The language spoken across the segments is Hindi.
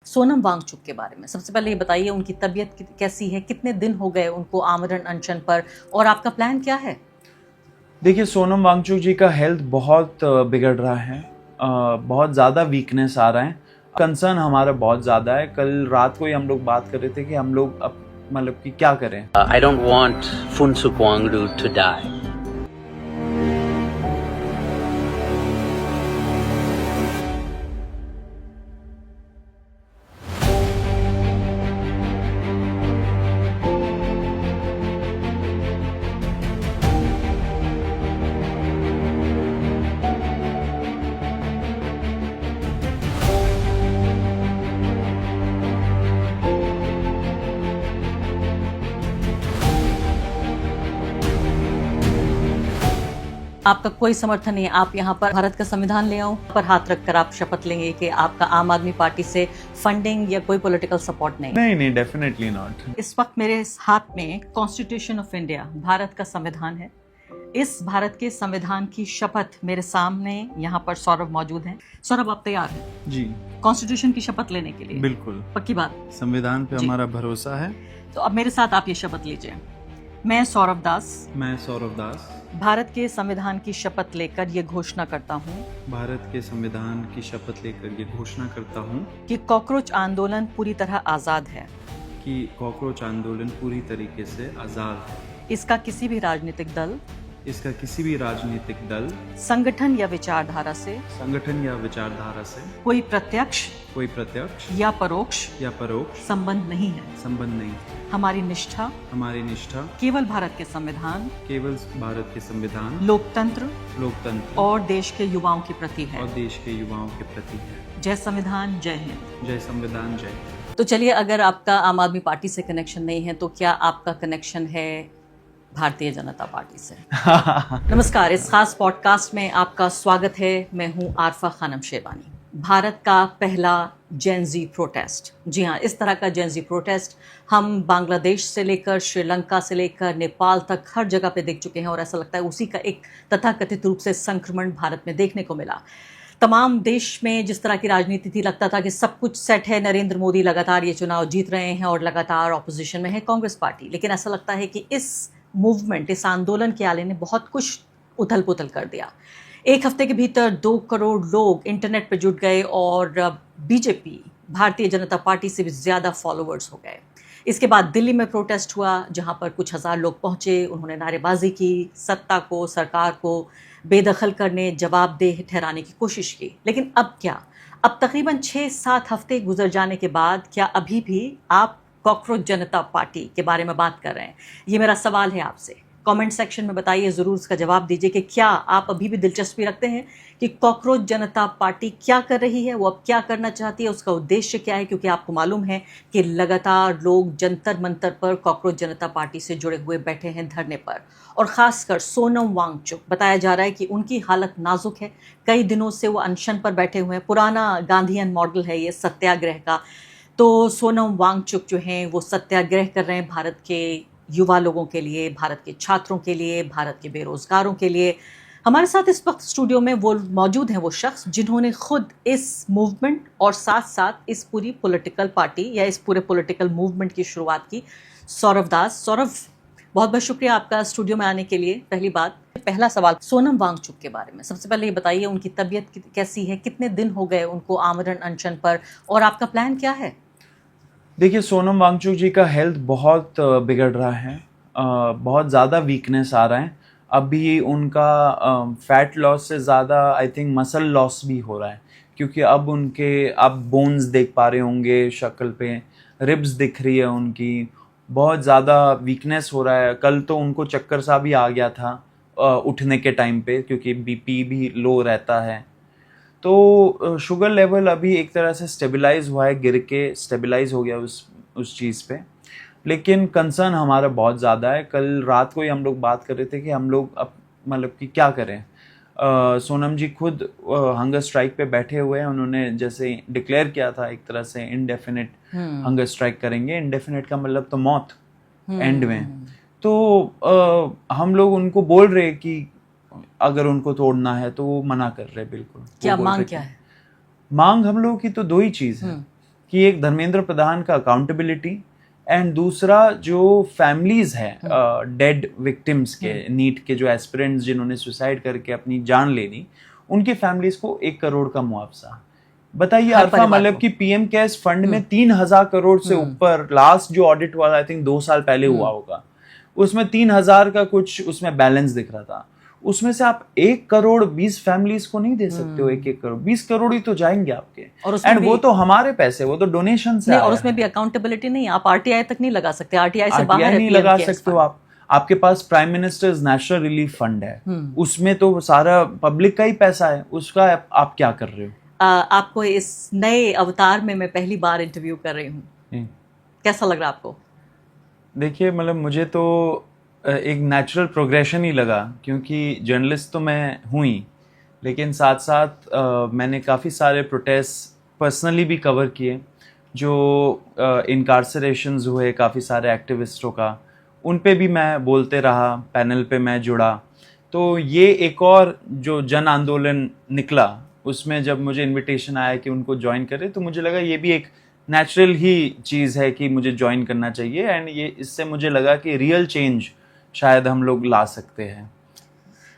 सोनम वांगचुक के बारे में सबसे पहले ये बताइए, उनकी तबीयत कैसी है, कितने दिन हो गए उनको आमरण अनशन पर, और आपका प्लान क्या है? देखिए, सोनम वांगचुक जी का हेल्थ बहुत बिगड़ रहा है। बहुत ज़्यादा वीकनेस आ रहा है। कंसर्न हमारा बहुत ज़्यादा है। कल रात को ही हम लोग बात कर रहे थे कि हम लोग अब मतलब कि क्या करें। I don't want Funsuk Wangdu to die. आपका कोई समर्थन नहीं है, आप यहाँ पर भारत का संविधान ले आओ पर हाथ रखकर आप शपथ लेंगे कि आपका आम आदमी पार्टी से फंडिंग या कोई पॉलिटिकल सपोर्ट नहीं? नहीं, डेफिनेटली नॉट। इस वक्त मेरे हाथ में कॉन्स्टिट्यूशन ऑफ इंडिया, भारत का संविधान है। इस भारत के संविधान की शपथ मेरे सामने यहाँ पर सौरभ मौजूद हैं। सौरभ, आप तैयार हैं जी कॉन्स्टिट्यूशन की शपथ लेने के लिए? बिल्कुल, पक्की बात? संविधान पे जी। हमारा भरोसा है। तो अब मेरे साथ आप ये शपथ लीजिए। मैं सौरभ दास मैं सौरभ दास भारत के संविधान की शपथ लेकर ये घोषणा करता हूँ भारत के संविधान की शपथ लेकर ये घोषणा करता हूँ कि कॉकरोच आंदोलन पूरी तरह आजाद है। कि कॉकरोच आंदोलन पूरी तरीके से आज़ाद है। इसका किसी भी राजनीतिक दल, इसका किसी भी राजनीतिक दल, संगठन या विचारधारा से संगठन या विचारधारा से कोई प्रत्यक्ष कोई प्रत्यक्ष या परोक्ष या परोक्ष संबंध नहीं है। संबंध नहीं। हमारी निष्ठा हमारी निष्ठा केवल भारत के संविधान, केवल भारत के संविधान, लोकतंत्र लोकतंत्र और देश के युवाओं के प्रति है। और देश के युवाओं के प्रति है। जय संविधान, जय हिंद। जय संविधान, जय। तो चलिए, अगर आपका आम आदमी पार्टी से कनेक्शन नहीं है तो क्या आपका कनेक्शन है भारतीय जनता पार्टी से? नमस्कार, इस खास पॉडकास्ट में आपका स्वागत है। मैं हूं आरफा खानम शेरवानी। भारत का पहला जेनजी प्रोटेस्ट, जी हाँ, इस तरह का जेनजी प्रोटेस्ट हम बांग्लादेश से लेकर श्रीलंका से लेकर नेपाल तक हर जगह पे देख चुके हैं, और ऐसा लगता है उसी का एक तथाकथित रूप से संक्रमण भारत में देखने को मिला। तमाम देश में जिस तरह की राजनीति थी, लगता था कि सब कुछ सेट है, नरेंद्र मोदी लगातार ये चुनाव जीत रहे हैं और लगातार ऑपोजिशन में है कांग्रेस पार्टी। लेकिन ऐसा लगता है कि इस मूवमेंट, इस आंदोलन के आले ने बहुत कुछ उथल पुथल कर दिया। एक हफ्ते के भीतर 2 करोड़ लोग इंटरनेट पर जुट गए और बीजेपी, भारतीय जनता पार्टी से भी ज़्यादा फॉलोअर्स हो गए। इसके बाद दिल्ली में प्रोटेस्ट हुआ, जहां पर कुछ हज़ार लोग पहुंचे। उन्होंने नारेबाजी की, सत्ता को, सरकार को बेदखल करने, जवाबदेह ठहराने की कोशिश की। लेकिन अब क्या? अब तकरीबन 6-7 हफ्ते गुजर जाने के बाद क्या अभी भी आप कॉकरोच जनता पार्टी के बारे में बात कर रहे हैं? ये मेरा सवाल है आपसे। कमेंट सेक्शन में बताइए, ज़रूर इसका जवाब दीजिए कि क्या आप अभी भी दिलचस्पी रखते हैं कि कॉकरोच जनता पार्टी क्या कर रही है, वो अब क्या करना चाहती है, उसका उद्देश्य क्या है? क्योंकि आपको मालूम है कि लगातार लोग जंतर मंतर पर कॉकरोच जनता पार्टी से जुड़े हुए बैठे हैं धरने पर, और ख़ासकर सोनम वांगचुक, बताया जा रहा है कि उनकी हालत नाजुक है। कई दिनों से वो अनशन पर बैठे हुए हैं। पुराना गांधीयन मॉडल है ये सत्याग्रह का। तो सोनम वांगचुक जो हैं वो सत्याग्रह कर रहे हैं भारत के युवा लोगों के लिए, भारत के छात्रों के लिए, भारत के बेरोजगारों के लिए। हमारे साथ इस वक्त स्टूडियो में वो मौजूद हैं, वो शख्स जिन्होंने खुद इस मूवमेंट और साथ साथ इस पूरी पॉलिटिकल पार्टी या इस पूरे पॉलिटिकल मूवमेंट की शुरुआत की। सौरभ दास। सौरभ, बहुत बहुत शुक्रिया आपका स्टूडियो में आने के लिए। पहली बात, पहला सवाल सोनम वांगचुक के बारे में सबसे पहले ये बताइए, उनकी तबीयत कैसी है, कितने दिन हो गए उनको आमरण अनशन पर, और आपका प्लान क्या है? देखिए, सोनम वांगचुक जी का हेल्थ बहुत बिगड़ रहा है। बहुत ज़्यादा वीकनेस आ रहा है। अभी उनका फैट लॉस से ज़्यादा आई थिंक मसल लॉस भी हो रहा है, क्योंकि अब उनके आप बोन्स देख पा रहे होंगे शक्ल पे, रिब्स दिख रही है उनकी। बहुत ज़्यादा वीकनेस हो रहा है। कल तो उनको चक्कर सा भी आ गया था उठने के टाइम पे, क्योंकि बीपी भी लो रहता है। तो शुगर लेवल अभी एक तरह से स्टेबलाइज हुआ है, गिर के स्टेबलाइज हो गया उस चीज़ पे। लेकिन कंसर्न हमारा बहुत ज़्यादा है। कल रात को ही हम लोग बात कर रहे थे कि हम लोग अब मतलब कि क्या करें। सोनम जी खुद हंगर स्ट्राइक पे बैठे हुए हैं। उन्होंने जैसे डिक्लेयर किया था एक तरह से इनडेफिनिट हंगर स्ट्राइक करेंगे। इनडेफिनिट का मतलब तो मौत एंड में। तो हम लोग उनको बोल रहे हैं कि अगर उनको तोड़ना है तो वो मना कर रहे। बिल्कुल। क्या मांग क्या है? मांग हम लोगों की तो 2 ही चीज़ है कि एक धर्मेंद्र प्रधान का अकाउंटेबिलिटी एंड दूसरा जो फैमिलीज है डेड विक्टिम्स के, नीट के जो एस्पिरेंट्स जिन्होंने सुसाइड करके अपनी जान ले ली, उनकी फैमिलीज को 1 करोड़ का मुआवजा। बताइए अरफा, मतलब कि पीएम केयर्स फंड में 3,000 करोड़ से ऊपर, लास्ट जो ऑडिट हुआ आई थिंक 2 साल पहले हुआ होगा, उसमें 3,000 का कुछ उसमें बैलेंस दिख रहा था। उसमें से आप 1 करोड़ 20 फैमिलीज को नहीं दे सकते हो। 1 करोड़ 20 करोड़ ही तो जाएंगे आपके, एंड वो तो हमारे पैसे, वो तो डोनेशन से नहीं, और उसमें भी अकाउंटेबिलिटी नहीं, आप आरटीआई तक नहीं लगा सकते, आरटीआई से बाहर नहीं लगा सकते हो आप। आपके पास prime ministers national relief fund है, उसमें तो सारा पब्लिक का ही पैसा है, उसका आप क्या कर रहे हो? आपको इस नए अवतार में मैं पहली बार इंटरव्यू कर रही हूँ, कैसा लग रहा है आपको? देखिए, मतलब मुझे तो एक नेचुरल प्रोग्रेशन ही लगा, क्योंकि जर्नलिस्ट तो मैं हूँ ही, लेकिन साथ साथ मैंने काफ़ी सारे प्रोटेस्ट पर्सनली भी कवर किए, जो इनकार्सरेशंस हुए काफ़ी सारे एक्टिविस्टों का, उन पे भी मैं बोलते रहा, पैनल पे मैं जुड़ा। तो ये एक और जो जन आंदोलन निकला, उसमें जब मुझे इनविटेशन आया कि उनको ज्वाइन करें, तो मुझे लगा ये भी एक नेचुरल ही चीज़ है कि मुझे ज्वाइन करना चाहिए, एंड ये इससे मुझे लगा कि रियल चेंज शायद हम लोग ला सकते हैं।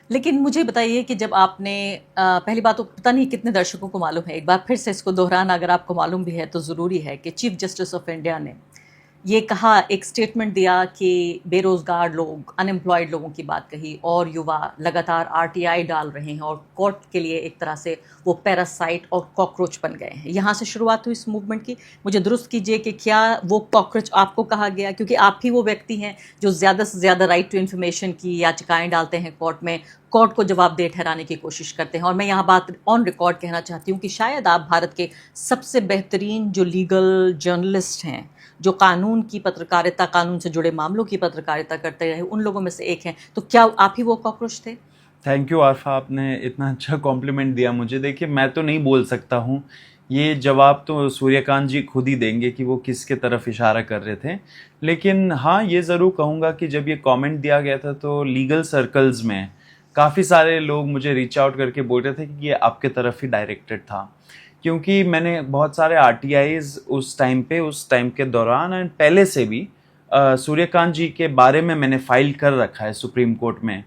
लेकिन मुझे बताइए कि जब आपने पहली बात तो पता नहीं कितने दर्शकों को मालूम है, एक बार फिर से इसको दोहराना अगर आपको मालूम भी है तो ज़रूरी है, कि चीफ जस्टिस ऑफ इंडिया ने ये कहा, एक स्टेटमेंट दिया कि बेरोज़गार लोग, अनएम्प्लॉयड लोगों की बात कही, और युवा लगातार आरटीआई डाल रहे हैं और कोर्ट के लिए एक तरह से वो पैरासाइट और कॉकरोच बन गए हैं। यहाँ से शुरुआत हुई इस मूवमेंट की। मुझे दुरुस्त कीजिए कि क्या वो कॉकरोच आपको कहा गया, क्योंकि आप ही वो व्यक्ति हैं जो ज़्यादा से ज़्यादा राइट टू इन्फॉर्मेशन की याचिकाएँ डालते हैं कोर्ट में, कोर्ट को जवाबदेह ठहराने की कोशिश करते हैं। और मैं यहाँ बात ऑन रिकॉर्ड कहना चाहती हूँ कि शायद आप भारत के सबसे बेहतरीन जो लीगल जर्नलिस्ट हैं, जो कानून की पत्रकारिता, कानून से जुड़े मामलों की पत्रकारिता करते रहे, उन लोगों में से एक हैं। तो क्या आप ही वो कॉकरोच थे? थैंक यू आरफा, आपने इतना अच्छा कॉम्प्लीमेंट दिया मुझे। देखिए, मैं तो नहीं बोल सकता हूँ, ये जवाब तो सूर्यकांत जी खुद ही देंगे कि वो किसके तरफ इशारा कर रहे थे। लेकिन हाँ, ये ज़रूर कहूँगा कि जब ये कमेंट दिया गया था तो लीगल सर्कल्स में काफ़ी सारे लोग मुझे रीच आउट करके बोल रहे थे कि ये आपके तरफ ही डायरेक्टेड था, क्योंकि मैंने बहुत सारे आरटीआईज उस टाइम के दौरान एंड पहले से भी सूर्यकांत जी के बारे में मैंने फाइल कर रखा है सुप्रीम कोर्ट में,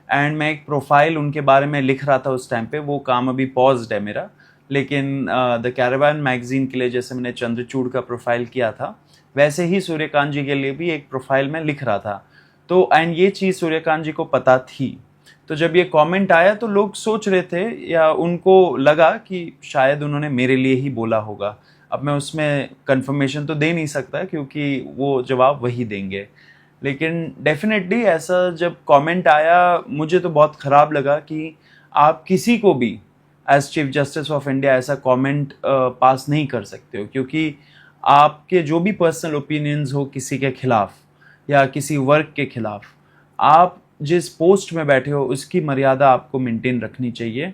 एंड मैं एक प्रोफाइल उनके बारे में लिख रहा था उस टाइम पे। वो काम अभी पॉज्ड है मेरा, लेकिन द कैरावान मैगजीन के लिए जैसे मैंने चंद्रचूड़ का प्रोफाइल किया था, वैसे ही सूर्यकांत जी के लिए भी एक प्रोफाइल में लिख रहा था। तो एंड ये चीज़ सूर्यकांत जी को पता थी। तो जब ये कमेंट आया तो लोग सोच रहे थे, या उनको लगा कि शायद उन्होंने मेरे लिए ही बोला होगा। अब मैं उसमें कंफर्मेशन तो दे नहीं सकता, क्योंकि वो जवाब वही देंगे। लेकिन डेफिनेटली ऐसा जब कमेंट आया, मुझे तो बहुत ख़राब लगा कि आप किसी को भी as chief justice of India ऐसा कमेंट पास नहीं कर सकते हो, क्योंकि आपके जो भी पर्सनल ओपिनियंस हो किसी के खिलाफ या किसी वर्क के खिलाफ, आप जिस पोस्ट में बैठे हो उसकी मर्यादा आपको मेंटेन रखनी चाहिए।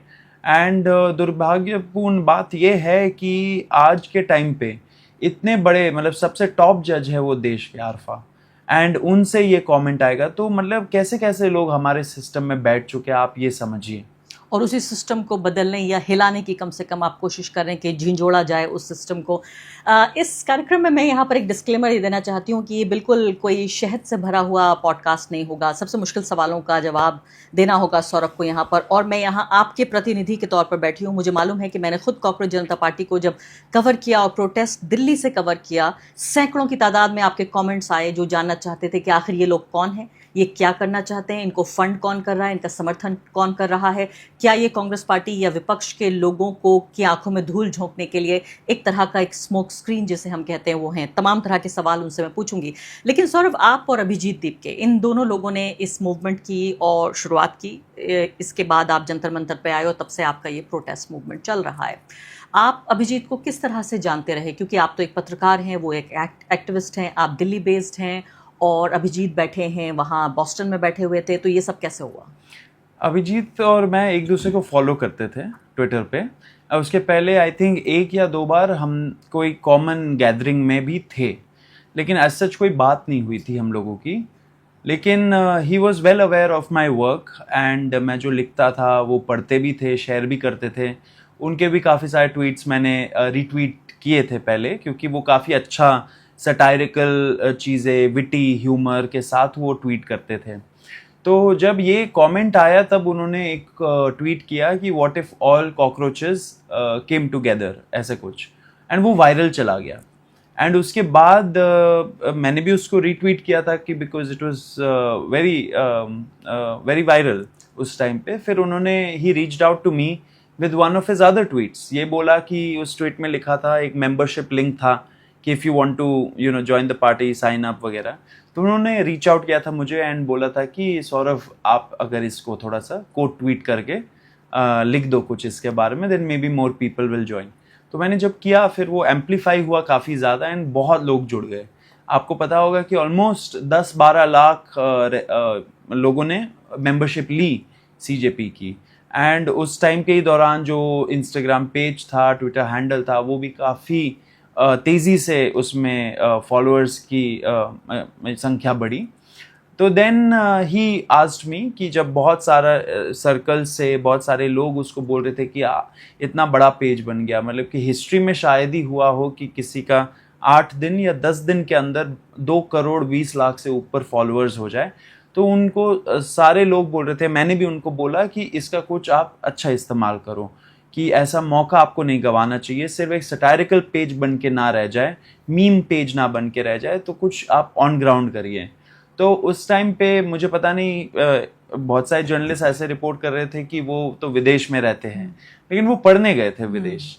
एंड दुर्भाग्यपूर्ण बात यह है कि आज के टाइम पे इतने बड़े, मतलब सबसे टॉप जज है वो देश के, आरफा, एंड उनसे ये कमेंट आएगा, तो मतलब कैसे कैसे लोग हमारे सिस्टम में बैठ चुके हैं, आप ये समझिए। और उसी सिस्टम को बदलने या हिलाने की कम से कम आप कोशिश करें कि झिंझोड़ा जाए उस सिस्टम को। इस कार्यक्रम में मैं यहाँ पर एक डिस्क्लेमर ही देना चाहती हूँ कि ये बिल्कुल कोई शहद से भरा हुआ पॉडकास्ट नहीं होगा। सबसे मुश्किल सवालों का जवाब देना होगा सौरभ को यहाँ पर, और मैं यहाँ आपके प्रतिनिधि के तौर पर बैठी हूँ। मुझे मालूम है कि मैंने खुद कॉकरोच जनता पार्टी को जब कवर किया और प्रोटेस्ट दिल्ली से कवर किया, सैकड़ों की तादाद में आपके कॉमेंट्स आए जो जानना चाहते थे कि आखिर ये लोग कौन हैं, ये क्या करना चाहते हैं, इनको फंड कौन कर रहा है, इनका समर्थन कौन कर रहा है, क्या ये कांग्रेस पार्टी या विपक्ष के लोगों को की आंखों में धूल झोंकने के लिए एक तरह का एक स्मोक स्क्रीन जिसे हम कहते हैं वो हैं। तमाम तरह के सवाल उनसे मैं पूछूंगी। लेकिन सौरभ, आप और अभिजीत दीपके, इन दोनों लोगों ने इस मूवमेंट की और शुरुआत की, इसके बाद आप जंतर मंतर पे आए हो, तब से आपका ये प्रोटेस्ट मूवमेंट चल रहा है। आप अभिजीत को किस तरह से जानते रहे, क्योंकि आप तो एक पत्रकार हैं, वो एक एक्टिविस्ट हैं, आप दिल्ली बेस्ड हैं, और अभिजीत बैठे हैं वहाँ बॉस्टन में बैठे हुए थे, तो ये सब कैसे हुआ? अभिजीत और मैं एक दूसरे को फॉलो करते थे ट्विटर पे। उसके पहले आई थिंक 1 या 2 बार हम कोई कॉमन गैदरिंग में भी थे, लेकिन एज सच कोई बात नहीं हुई थी हम लोगों की। लेकिन he was well aware of my work, and मैं जो लिखता था वो पढ़ते भी थे, शेयर भी करते थे। उनके भी काफ़ी सारे ट्वीट्स मैंने रीट्वीट किए थे पहले, क्योंकि वो काफ़ी अच्छा सटायरिकल चीज़ें, विटी ह्यूमर के साथ वो ट्वीट करते थे। तो जब ये कमेंट आया तब उन्होंने एक ट्वीट किया कि what if all cockroaches came together, ऐसे कुछ, एंड वो वायरल चला गया। एंड उसके बाद मैंने भी उसको रीट्वीट किया था कि because it was very viral उस टाइम पे। फिर उन्होंने ही reached out to me with one of his other tweets. ये बोला कि उस ट्वीट में लिखा था, एक मेंबरशिप लिंक था कि if you want to join the party, sign up वगैरह। तो उन्होंने रीच आउट किया था मुझे एंड बोला था कि सौरभ, आप अगर इसको थोड़ा सा कोट ट्वीट करके लिख दो कुछ इसके बारे में, then maybe more people will join. तो मैंने जब किया फिर वो एम्पलीफाई हुआ काफ़ी ज़्यादा एंड बहुत लोग जुड़ गए। आपको पता होगा कि ऑलमोस्ट 10-12 लाख लोगों ने मेंबरशिप ली सीजेपी की। एंड उस टाइम के ही दौरान जो इंस्टाग्राम पेज था, ट्विटर हैंडल था, वो भी काफ़ी तेज़ी से उसमें फॉलोअर्स की संख्या बढ़ी। तो देन ही आस्क्ड मी कि जब बहुत सारा सर्कल से बहुत सारे लोग उसको बोल रहे थे कि इतना बड़ा पेज बन गया, मतलब कि हिस्ट्री में शायद ही हुआ हो कि किसी का 8 दिन या 10 दिन के अंदर 2 करोड़ 20 लाख से ऊपर फॉलोअर्स हो जाए। तो उनको सारे लोग बोल रहे थे, मैंने भी उनको बोला कि इसका कुछ आप अच्छा इस्तेमाल करो, कि ऐसा मौका आपको नहीं गंवाना चाहिए। सिर्फ एक सटायरिकल पेज बन के ना रह जाए, मीम पेज ना बन के रह जाए, तो कुछ आप ऑन ग्राउंड करिए। तो उस टाइम पे मुझे पता नहीं, बहुत सारे जर्नलिस्ट ऐसे रिपोर्ट कर रहे थे कि वो तो विदेश में रहते हैं, लेकिन वो पढ़ने गए थे विदेश।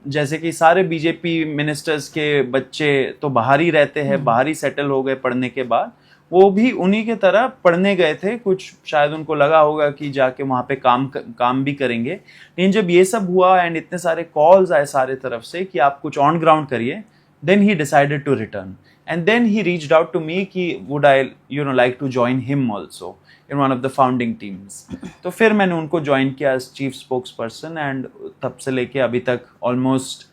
जैसे कि सारे बीजेपी मिनिस्टर्स के बच्चे तो बाहर ही रहते हैं, बाहर ही सेटल हो गए पढ़ने के बाद, वो भी उन्हीं के तरह पढ़ने गए थे। कुछ शायद उनको लगा होगा कि जाके वहाँ पे काम भी करेंगे। लेकिन जब ये सब हुआ एंड इतने सारे कॉल्स आए सारे तरफ से कि आप कुछ ऑन ग्राउंड करिए, देन ही decided to return and then ही रीच्ड आउट टू मी कि would I like to join him also in one of the founding teams. तो फिर मैंने उनको ज्वाइन किया as chief spokesperson and तब से लेके अभी तक ऑलमोस्ट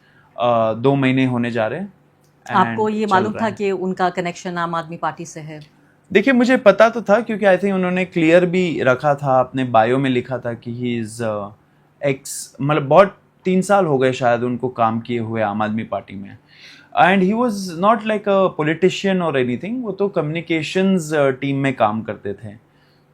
2 महीने होने जा रहे हैं। आपको ये मालूम था कि उनका कनेक्शन आम आदमी पार्टी से है? देखिए, मुझे पता तो था क्योंकि आई थिंक उन्होंने क्लियर भी रखा था, अपने बायो में लिखा था कि ही इज़ एक्स, मतलब बहुत 3 साल हो गए शायद उनको काम किए हुए आम आदमी पार्टी में। And he was not like a politician और एनीथिंग, वो तो कम्युनिकेशंस टीम में काम करते थे।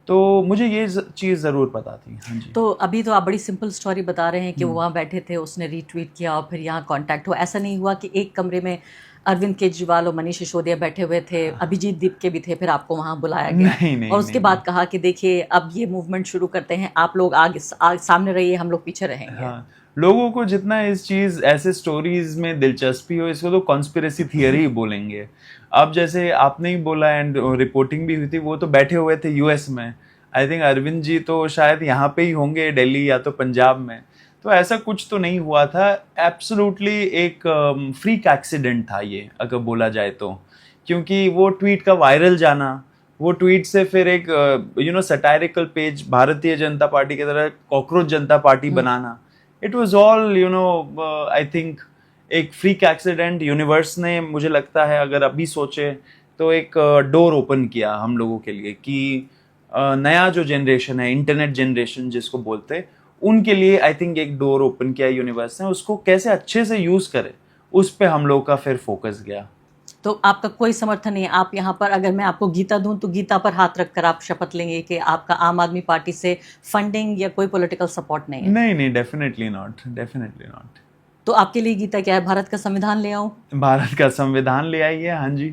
तो मुझे ये चीज़ ज़रूर पता थी। हाँ जी। तो अभी तो आप बड़ी सिंपल स्टोरी बता रहे हैं कि वो वहाँ बैठे थे, उसने रीट्वीट किया और फिर यहाँ कांटेक्ट हुआ। ऐसा नहीं हुआ कि एक कमरे में अरविंद केजरीवाल और मनीष सिसोदिया बैठे हुए थे, अभिजीत दीप के भी थे, फिर आपको वहाँ बुलाया गया नहीं, और उसके बाद कहा कि देखिए अब ये मूवमेंट शुरू करते हैं, आप लोग आगे सामने रहिए, हम लोग पीछे रहेंगे? हाँ, लोगों को जितना इस चीज़, ऐसे स्टोरीज में दिलचस्पी हो, इसको तो कॉन्स्पिरेसी थियरी ही बोलेंगे। अब जैसे आपने ही बोला एंड रिपोर्टिंग भी हुई थी, वो तो बैठे हुए थे यूएस में। आई थिंक अरविंद जी तो शायद यहाँ पे ही होंगे, दिल्ली या तो पंजाब में। तो ऐसा कुछ तो नहीं हुआ था। एब्सोल्युटली एक फ्रीक एक्सीडेंट था ये, अगर बोला जाए तो, क्योंकि वो ट्वीट का वायरल जाना, वो ट्वीट से फिर एक सटायरिकल पेज भारतीय जनता पार्टी की तरह cockroach Janata party banana, it was all I think एक फ्रीक एक्सीडेंट। यूनिवर्स ने, मुझे लगता है अगर अभी सोचे तो, एक डोर ओपन किया हम लोगों के लिए कि नया जो जनरेशन है, इंटरनेट जनरेशन जिसको बोलते, उनके लिए आई थिंक एक डोर ओपन किया यूनिवर्स ने। उसको कैसे अच्छे से यूज़ करे, उस पे हम लोग का फिर फोकस गया। तो आपका कोई समर्थन नहीं है? आप यहाँ पर, अगर मैं आपको गीता दूं तो गीता पर हाथ रखकर आप शपथ लेंगे कि आपका आम आदमी पार्टी से फंडिंग या कोई पॉलिटिकल सपोर्ट नहीं है? नहीं, डेफिनेटली नॉट, डेफिनेटली नॉट। तो आपके लिए गीता क्या है? भारत का संविधान ले आऊं? भारत का संविधान ले आइए। हाँ जी,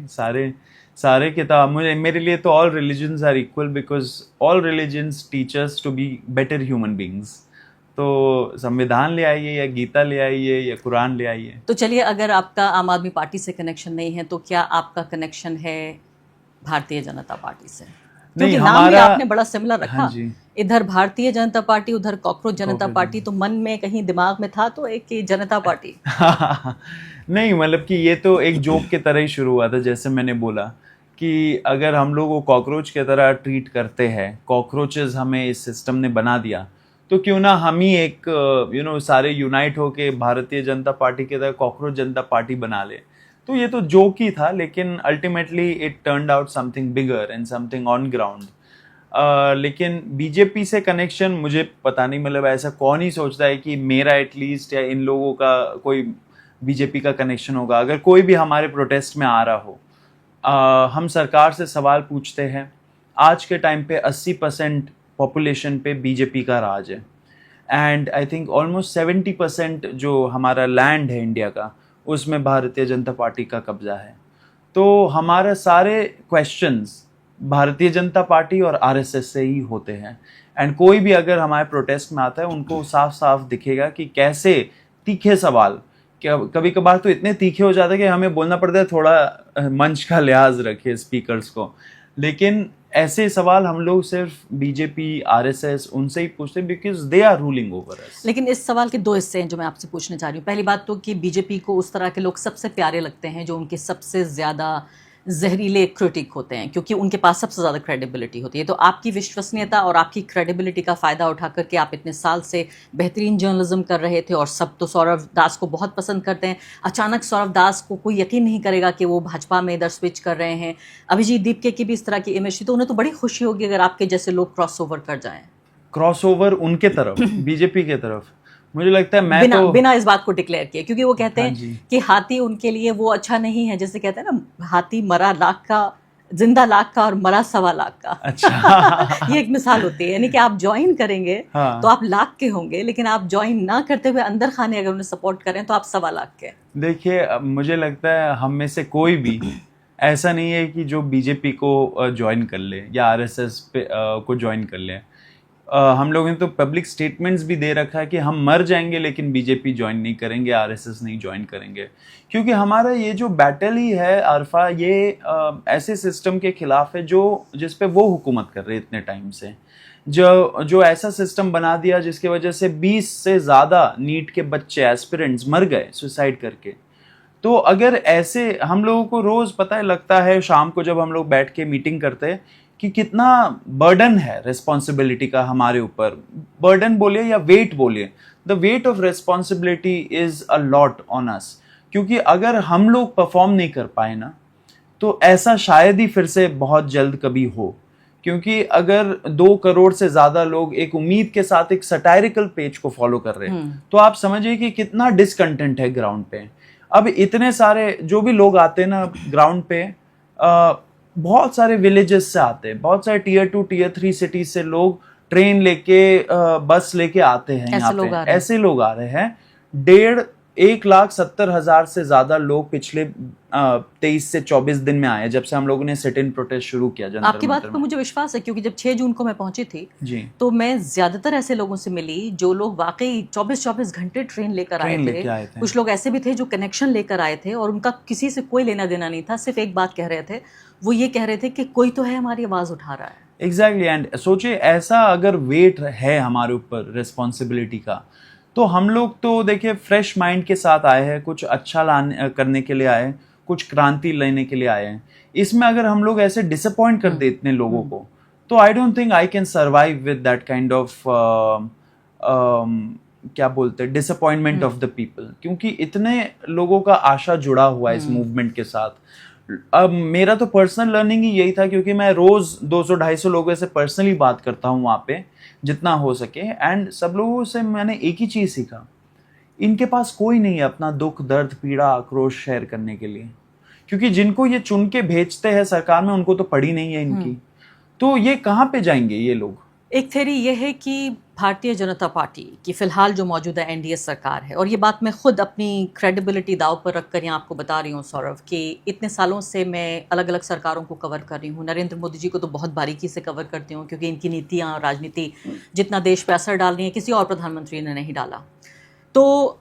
सारे किताब, मेरे लिए तो all religions are equal, because all religions teach us to be better human beings. तो संविधान ले आइए या गीता ले आइए या कुरान ले आइए। तो चलिए, अगर आपका आम आदमी पार्टी से कनेक्शन नहीं है तो क्या आपका कनेक्शन है भारतीय जनता पार्टी से? क्योंकि नाम भी आपने बड़ा सिमिलर रखा। हाँ जी। इधर भारतीय जनता पार्टी, उधर कॉकरोच जनता पार्टी, तो मन में कहीं दिमाग में था तो एक ही जनता पार्टी? नहीं, मतलब कि ये तो एक जोक की तरह ही शुरू हुआ था। जैसे मैंने बोला कि अगर हम लोग को कॉकरोच की तरह ट्रीट करते हैं, कॉकरोचेस हमें इस सिस्टम ने बना दिया, तो क्यों ना हम ही एक सारे यूनाइट होके भारतीय जनता पार्टी के तरह कॉकरोच जनता पार्टी बना ले। तो ये तो जोक ही था, लेकिन ultimately it turned out something bigger and something on ground. लेकिन बीजेपी से कनेक्शन मुझे पता नहीं, मतलब ऐसा कौन ही सोचता है कि मेरा एटलीस्ट या इन लोगों का कोई बीजेपी का कनेक्शन होगा। अगर कोई भी हमारे प्रोटेस्ट में आ रहा हो, हम सरकार से सवाल पूछते हैं। आज के टाइम पे 80% पॉपुलेशन पे बीजेपी का राज है, एंड आई थिंक ऑलमोस्ट 70% जो हमारा लैंड है इंडिया का, उसमें भारतीय जनता पार्टी का कब्जा है। तो हमारे सारे क्वेश्चंस भारतीय जनता पार्टी और आरएसएस से ही होते हैं, एंड कोई भी अगर हमारे प्रोटेस्ट में आता है उनको साफ साफ दिखेगा कि कैसे तीखे सवाल, कभी कभार तो इतने तीखे हो जाते हैं कि हमें बोलना पड़ता है थोड़ा मंच का लिहाज रखे स्पीकर्स को, लेकिन ऐसे सवाल हम लोग सिर्फ बीजेपी आरएसएस उनसे ही पूछते हैं, because they are ruling over us. लेकिन इस सवाल के दो हिस्से हैं जो मैं आपसे पूछना चाह रही हूँ। पहली बात तो कि बीजेपी को उस तरह के लोग सबसे प्यारे लगते हैं जो उनके सबसे ज़्यादा जहरीले क्रिटिक होते हैं, क्योंकि उनके पास सबसे ज़्यादा क्रेडिबिलिटी होती है। तो आपकी विश्वसनीयता और आपकी क्रेडिबिलिटी का फ़ायदा उठा करके आप इतने साल से बेहतरीन जर्नलिज्म कर रहे थे और सब तो सौरभ दास को बहुत पसंद करते हैं। अचानक सौरभ दास को कोई यकीन नहीं करेगा कि वो भाजपा में इधर स्विच कर रहे हैं। अभिजीत दीपके की भी इस तरह की इमेज थी, तो उन्हें तो बड़ी खुशी होगी अगर आपके जैसे लोग क्रॉस ओवर कर जाएं। क्रॉस ओवर उनके तरफ बीजेपी के तरफ, मुझे लगता है मैं बिना इस बात को डिक्लेयर किए, क्योंकि वो कहते हाँ हैं जी। कि हाथी उनके लिए वो अच्छा नहीं है, जैसे कहते हैं ना हाथी मरा लाख का, जिंदा लाख का और मरा 1.25 लाख का। अच्छा ये एक मिसाल होती है, यानी कि आप ज्वाइन करेंगे हाँ। तो आप लाख के होंगे, लेकिन आप ज्वाइन ना करते हुए अंदर खाने अगर उन्हें सपोर्ट करें तो आप 1.25 लाख के। देखिए, मुझे लगता है हम में से कोई भी ऐसा नहीं है कि जो बीजेपी को ज्वाइन कर ले या आरएसएस पे को ज्वाइन कर ले। हम लोगों ने तो पब्लिक स्टेटमेंट्स भी दे रखा है कि हम मर जाएंगे लेकिन बीजेपी ज्वाइन नहीं करेंगे, आरएसएस नहीं ज्वाइन करेंगे, क्योंकि हमारा ये जो बैटल ही है आरफा, ये ऐसे सिस्टम के खिलाफ है जो जिस पे वो हुकूमत कर रहे इतने टाइम से, जो ऐसा सिस्टम बना दिया जिसकी वजह से 20 से ज़्यादा नीट के बच्चे एस्पिरेंट्स मर गए सुसाइड करके। तो अगर ऐसे हम लोगों को रोज़ पता है लगता है शाम को जब हम लोग बैठ के मीटिंग करते हैं कि कितना बर्डन है रिस्पॉन्सिबिलिटी का हमारे ऊपर। बर्डन बोलिए या वेट बोलिए, the weight of responsibility is a lot on us, क्योंकि अगर हम लोग परफॉर्म नहीं कर पाए ना तो ऐसा शायद ही फिर से बहुत जल्द कभी हो, क्योंकि अगर 2 करोड़ से ज्यादा लोग एक उम्मीद के साथ एक सटायरिकल पेज को फॉलो कर रहे हैं तो आप समझिए कि कितना डिसकंटेंट है ग्राउंड पे। अब इतने सारे जो भी लोग आते हैं ना ग्राउंड पे, बहुत सारे विलेजेस से आते हैं, बहुत सारे टियर 2 टियर 3 सिटीज से लोग ट्रेन लेके बस लेके आते हैं यहाँ पे। ऐसे लोग आ रहे हैं। 1,70,000 से ज्यादा लोग पिछले 23 से 24 दिन में आए जब से हम लोगों ने सिट इन प्रोटेस्ट शुरू किया। आपकी बात पर मुझे विश्वास है, क्योंकि जब 6 जून को मैं पहुंची थी जी, तो मैं ज्यादातर ऐसे लोगों से मिली जो लोग वाकई 24-24 घंटे ट्रेन लेकर आए थे। कुछ लोग ऐसे भी थे जो कनेक्शन लेकर आए थे और उनका किसी से कोई लेना देना नहीं था, सिर्फ एक बात कह रहे थे, वो ये कह रहे थे कि कोई तो है हमारी आवाज उठा रहा है। एग्जैक्टली। एंड सोचिए ऐसा अगर वेट है हमारे ऊपर रिस्पॉन्सिबिलिटी का, तो हम लोग तो देखिए फ्रेश माइंड के साथ आए हैं, कुछ अच्छा करने के लिए आए हैं, कुछ क्रांति लेने के लिए आए हैं। इसमें अगर हम लोग ऐसे डिसअपॉइंट कर दे इतने लोगों को, तो I don't think I can survive with that kind of क्या बोलते हैं डिसअपॉइंटमेंट ऑफ द पीपल, क्योंकि इतने लोगों का आशा जुड़ा हुआ है इस मूवमेंट के साथ। अब मेरा तो पर्सनल लर्निंग ही यही था, क्योंकि मैं रोज 200-250 लोगों से पर्सनली बात करता हूँ वहाँ पे जितना हो सके, एंड सब लोगों से मैंने एक ही चीज़ सीखा, इनके पास कोई नहीं है अपना दुख दर्द पीड़ा आक्रोश शेयर करने के लिए, क्योंकि जिनको ये चुन के भेजते हैं सरकार में उनको तो पड़ी नहीं है इनकी, तो ये कहाँ पे जाएंगे ये लोग। एक थ्योरी ये है कि भारतीय जनता पार्टी की फिलहाल जो मौजूदा एनडीए सरकार है, और ये बात मैं खुद अपनी क्रेडिबिलिटी दाव पर रखकर यहाँ आपको बता रही हूँ सौरभ, कि इतने सालों से मैं अलग अलग सरकारों को कवर कर रही हूँ। नरेंद्र मोदी जी को तो बहुत बारीकी से कवर करती हूँ, क्योंकि इनकी नीतियाँ और राजनीति जितना देश पर असर डाल रही है किसी और प्रधानमंत्री ने नहीं डाला। तो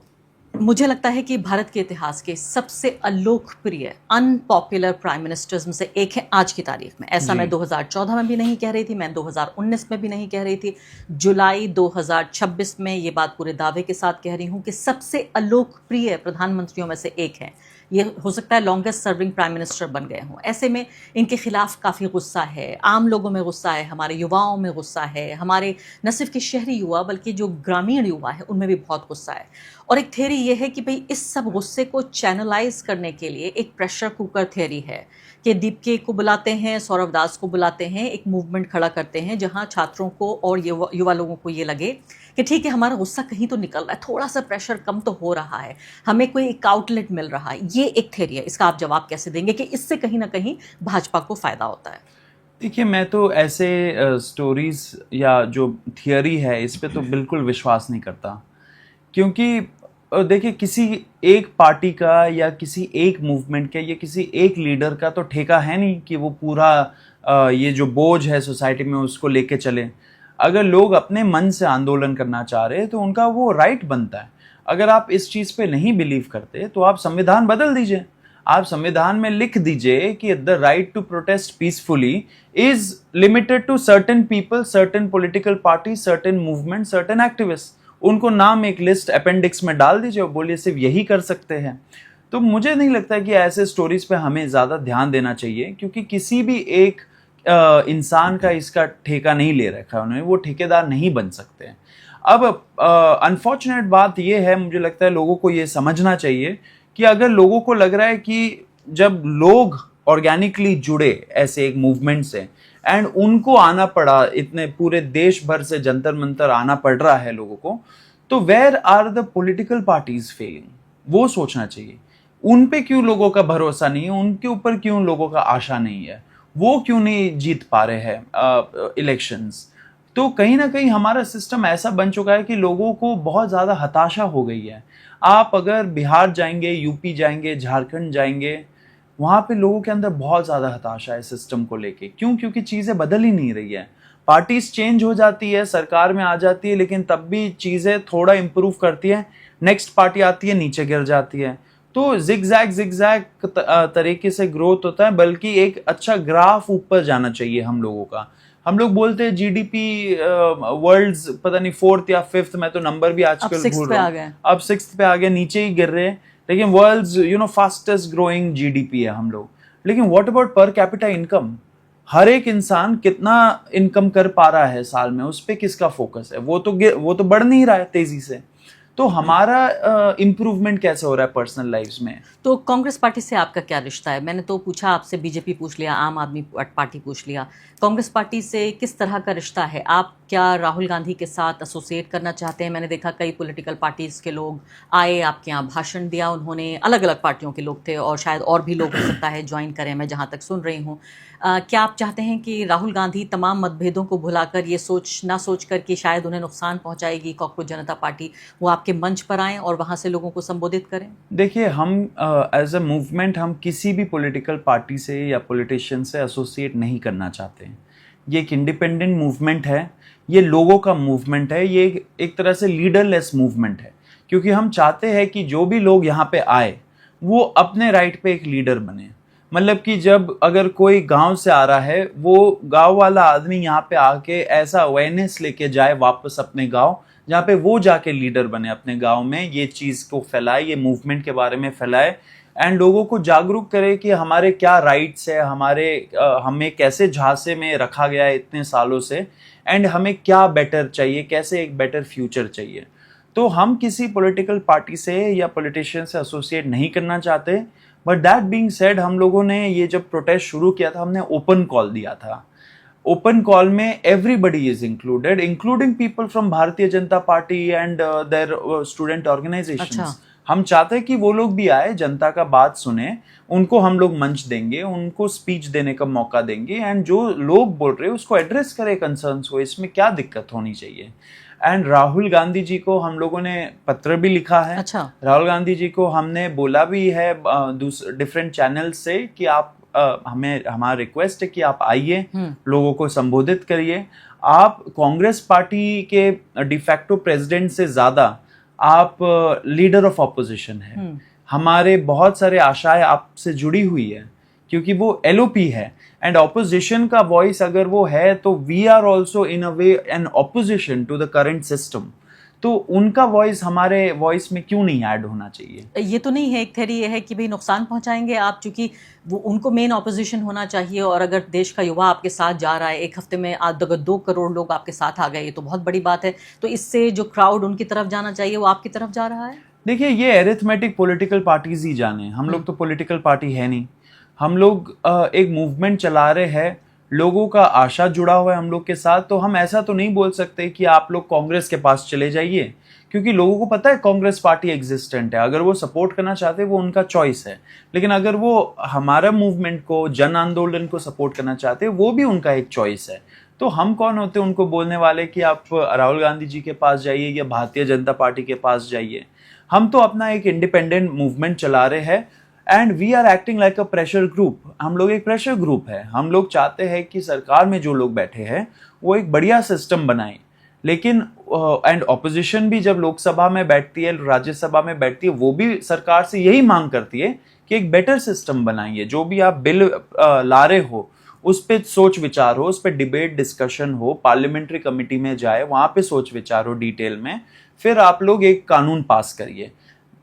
मुझे लगता है कि भारत के इतिहास के सबसे अलोकप्रिय अनपॉपुलर प्राइम मिनिस्टर्स में से एक है आज की तारीख में। ऐसा मैं 2014 में भी नहीं कह रही थी, मैं 2019 में भी नहीं कह रही थी, जुलाई 2026 में ये बात पूरे दावे के साथ कह रही हूँ कि सबसे अलोकप्रिय प्रधानमंत्रियों में से एक है। ये हो सकता है लॉन्गेस्ट सर्विंग प्राइम मिनिस्टर बन गए हों। ऐसे में इनके खिलाफ काफ़ी गुस्सा है, आम लोगों में गुस्सा है, हमारे युवाओं में गुस्सा है, हमारे न सिर्फ के शहरी युवा बल्कि जो ग्रामीण युवा है उनमें भी बहुत गुस्सा है। और एक थ्योरी ये है कि भाई इस सब गुस्से को चैनलाइज करने के लिए एक प्रेशर कुकर थ्योरी है कि दीपके को बुलाते हैं, सौरभ दास को बुलाते हैं, एक मूवमेंट खड़ा करते हैं जहां छात्रों को और युवा लोगों को ये लगे कि ठीक है हमारा गुस्सा कहीं तो निकल रहा है, थोड़ा सा प्रेशर कम तो हो रहा है, हमें कोई एक आउटलेट मिल रहा है। ये एक थ्योरी है, इसका आप जवाब कैसे देंगे कि इससे कहीं ना कहीं भाजपा को फायदा होता है? देखिए, मैं तो ऐसे स्टोरीज या जो थियरी है इस पे तो बिल्कुल विश्वास नहीं करता, क्योंकि देखिए किसी एक पार्टी का या किसी एक मूवमेंट का या किसी एक लीडर का तो ठेका है नहीं कि वो पूरा ये जो बोझ है सोसाइटी में उसको लेके चले। अगर लोग अपने मन से आंदोलन करना चाह रहे हैं तो उनका वो राइट बनता है। अगर आप इस चीज़ पे नहीं बिलीव करते तो आप संविधान बदल दीजिए। आप संविधान में लिख दीजिए कि the right to protest peacefully is limited to certain people, certain political party, certain movement, certain activist. उनको नाम एक लिस्ट अपेंडिक्स में डाल दीजिए और बोलिए सिर्फ यही कर सकते हैं। तो मुझे नहीं लगता कि ऐसे स्टोरीज पे हमें ज़्यादा ध्यान देना चाहिए, क्योंकि किसी भी एक इंसान का इसका ठेका नहीं ले रखा है उन्होंने, वो ठेकेदार नहीं बन सकते हैं। अब अनफॉर्चुनेट बात यह है, मुझे लगता है लोगों को ये समझना चाहिए कि अगर लोगों को लग रहा है कि जब लोग ऑर्गेनिकली जुड़े ऐसे एक मूवमेंट से एंड उनको आना पड़ा, इतने पूरे देश भर से जंतर मंतर आना पड़ रहा है लोगों को, तो where are the political parties failing, वो सोचना चाहिए। उन पे क्यों लोगों का भरोसा नहीं है, उनके ऊपर क्यों लोगों का आशा नहीं है, वो क्यों नहीं जीत पा रहे हैं इलेक्शंस। तो कहीं ना कहीं हमारा सिस्टम ऐसा बन चुका है कि लोगों को बहुत ज़्यादा हताशा हो गई है। आप अगर बिहार जाएंगे, यूपी जाएंगे, झारखंड जाएंगे, वहाँ पे लोगों के अंदर बहुत ज़्यादा हताशा है सिस्टम को लेके। क्यों? क्योंकि चीज़ें बदल ही नहीं रही है। पार्टीज चेंज हो जाती है, सरकार में आ जाती है, लेकिन तब भी चीज़ें थोड़ा इम्प्रूव करती है, नेक्स्ट पार्टी आती है, नीचे गिर जाती है। तो जिगजैग तरीके से ग्रोथ होता है, बल्कि एक अच्छा ग्राफ ऊपर जाना चाहिए हम लोगों का। हम लोग बोलते हैं जीडीपी वर्ल्ड्स पता नहीं 4th या 5th, मैं तो नंबर भी आजकल भूल रहा हूँ, अब 6th पे आ गया, नीचे ही गिर रहे हैं। लेकिन वर्ल्ड्स फास्टेस्ट ग्रोइंग जीडीपी है हम लोग। लेकिन what about per capita income? हर एक इंसान कितना इनकम कर पा रहा है साल में, उस पे किसका फोकस है? वो तो बढ़ नहीं रहा है तेजी से। तो हमारा इम्प्रूवमेंट कैसे हो रहा है पर्सनल लाइफ्स में? तो कांग्रेस पार्टी से आपका क्या रिश्ता है? मैंने तो पूछा आपसे, बीजेपी पूछ लिया, आम आदमी पार्टी पूछ लिया, कांग्रेस पार्टी से किस तरह का रिश्ता है? आप क्या राहुल गांधी के साथ एसोसिएट करना चाहते हैं? मैंने देखा कई पॉलिटिकल पार्टीज के लोग आए, आपके यहाँ भाषण दिया उन्होंने, अलग अलग पार्टियों के लोग थे और शायद और भी लोग हो सकता है ज्वाइन करें, मैं जहाँ तक सुन रही हूँ। क्या आप चाहते हैं कि राहुल गांधी तमाम मतभेदों को भुलाकर, ये सोच कर कि शायद उन्हें नुकसान पहुंचाएगी कॉकरोच जनता पार्टी, वो आपके मंच पर आएं और वहां से लोगों को संबोधित करें? देखिए, हम एज अ मूवमेंट हम किसी भी पॉलिटिकल पार्टी से या पॉलिटिशियन से एसोसिएट नहीं करना चाहते हैं। ये एक इंडिपेंडेंट मूवमेंट है, ये लोगों का मूवमेंट है, ये एक तरह से लीडरलेस मूवमेंट है, क्योंकि हम चाहते हैं कि जो भी लोग यहाँ पे आए वो अपने राइट पे एक लीडर बने। मतलब कि जब अगर कोई गांव से आ रहा है, वो गांव वाला आदमी यहाँ पे आके ऐसा अवेयरनेस लेके जाए वापस अपने गांव, जहाँ पे वो जाके लीडर बने अपने गांव में, ये चीज़ को फैलाए, ये मूवमेंट के बारे में फैलाए एंड लोगों को जागरूक करे कि हमारे क्या राइट्स है, हमें कैसे झांसे में रखा गया है इतने सालों से एंड हमें क्या बेटर चाहिए, कैसे एक बेटर फ्यूचर चाहिए। तो हम किसी पॉलिटिकल पार्टी से या पॉलिटिशियन से एसोसिएट नहीं करना चाहते। बट दैट बीइंग सेड, हम लोगों ने ये जब प्रोटेस्ट शुरू किया था, हमने ओपन कॉल दिया था। ओपन कॉल में everybody is included, including people from Bharatiya Janata Party and their student organisations. हम चाहते हैं कि वो लोग भी आए, जनता का बात सुने, उनको हम लोग मंच देंगे, उनको स्पीच देने का मौका देंगे एंड जो लोग बोल रहे हैं उसको एड्रेस करें कंसर्न्स को, इसमें क्या दिक्कत होनी चाहिए। एंड राहुल गांधी जी को हम लोगों ने पत्र भी लिखा है। अच्छा। राहुल गांधी जी को हमने बोला भी है डिफरेंट चैनल से कि आप हमारा रिक्वेस्ट है कि आप आइए, लोगों को संबोधित करिए। आप कांग्रेस पार्टी के डिफैक्टो प्रेसिडेंट से ज्यादा आप लीडर ऑफ ऑपोजिशन है। हमारे बहुत सारे आशाएं आपसे जुड़ी हुई है, क्योंकि वो एलओपी है एंड ऑपोजिशन का वॉइस अगर वो है तो we are also in a way an opposition to the current system. तो उनका वॉइस हमारे वॉइस में क्यों नहीं ऐड होना चाहिए? ये तो नहीं है, एक थ्योरी ये है कि भाई नुकसान पहुंचाएंगे आप, चूंकि वो उनको मेन ऑपोजिशन होना चाहिए और अगर देश का युवा आपके साथ जा रहा है, एक हफ्ते में अगर 2 करोड़ लोग आपके साथ आ गए, ये तो बहुत बड़ी बात है। तो इससे जो क्राउड उनकी तरफ जाना चाहिए वो आपकी तरफ जा रहा है। देखिए, ये एरिथमेटिक पॉलिटिकल पार्टीज ही जाने, हम लोग तो पॉलिटिकल पार्टी है नहीं। हम लोग एक मूवमेंट चला रहे हैं, लोगों का आशा जुड़ा हुआ है हम लोग के साथ। तो हम ऐसा तो नहीं बोल सकते कि आप लोग कांग्रेस के पास चले जाइए, क्योंकि लोगों को पता है कांग्रेस पार्टी एग्जिस्टेंट है। अगर वो सपोर्ट करना चाहते हैं वो उनका चॉइस है, लेकिन अगर वो हमारा मूवमेंट को, जन आंदोलन को सपोर्ट करना चाहते हैं वो भी उनका एक चॉइस है। तो हम कौन होते हैं उनको बोलने वाले कि आप राहुल गांधी जी के पास जाइए या भारतीय जनता पार्टी के पास जाइए। हम तो अपना एक इंडिपेंडेंट मूवमेंट चला रहे हैं and we are acting like a pressure group. हम लोग एक प्रेशर ग्रुप है। हम लोग चाहते हैं कि सरकार में जो लोग बैठे हैं वो एक बढ़िया सिस्टम बनाए, लेकिन एंड ऑपोजिशन भी जब लोकसभा में बैठती है, राज्यसभा में बैठती है, वो भी सरकार से यही मांग करती है कि एक बेटर सिस्टम बनाइए। जो भी आप बिल ला रहे हो उस पर सोच विचार हो, उस पर डिबेट डिस्कशन हो, पार्लियामेंट्री कमेटी में जाए, वहां पे सोच विचार हो डिटेल में, फिर आप लोग एक कानून पास करिए।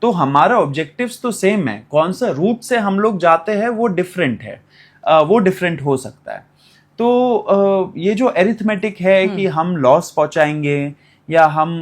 तो हमारा ऑब्जेक्टिव्स तो सेम है, कौन सा रूट से हम लोग जाते हैं वो डिफरेंट है, वो डिफरेंट हो सकता है। तो ये जो एरिथमेटिक है कि हम लॉस पहुंचाएंगे या हम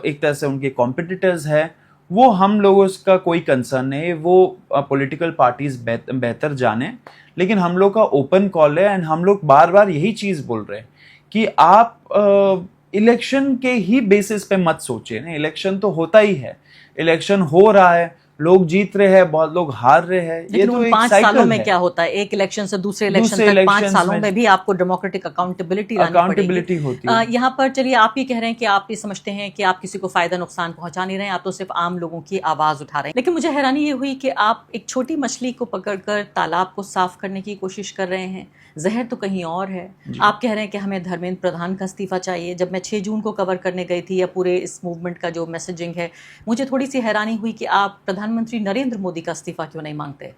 एक तरह से उनके कॉम्पिटिटर्स है, वो हम लोगों का कोई कंसर्न नहीं है। वो पॉलिटिकल पार्टीज बेहतर जाने, लेकिन हम लोग का ओपन कॉल है एंड हम लोग बार बार यही चीज बोल रहे हैं कि आप इलेक्शन के ही बेसिस पे मत सोचिए ना। इलेक्शन तो होता ही है, इलेक्शन हो रहा है, लोग जीत रहे हैं, बहुत लोग हार रहे हैं। ये तो उन एक 5 साइकिल सालों में है। क्या होता है, एक इलेक्शन से दूसरे इलेक्शन तक, 5 इलेक्शंस सालों में में भी आपको डेमोक्रेटिक अकाउंटेबिलिटी अकाउंटेबिलिटी होती है। यहाँ पर चलिए, आप ये कह रहे हैं कि आप ये समझते हैं कि आप किसी को फायदा नुकसान पहुंचा नहीं रहे हैं, आप तो सिर्फ आम लोगों की आवाज उठा रहे हैं। लेकिन मुझे हैरानी ये हुई कि आप एक छोटी मछली को पकड़कर तालाब को साफ करने की कोशिश कर रहे हैं, जहर तो कहीं और है। आप कह रहे हैं कि हमें धर्मेंद्र प्रधान का इस्तीफा चाहिए। जब मैं 6 जून को कवर करने गई थी, या पूरे इस मूवमेंट का जो मैसेजिंग है, मुझे थोड़ी सी हैरानी हुई कि आप प्रधानमंत्री नरेंद्र मोदी का इस्तीफा क्यों नहीं मांगते।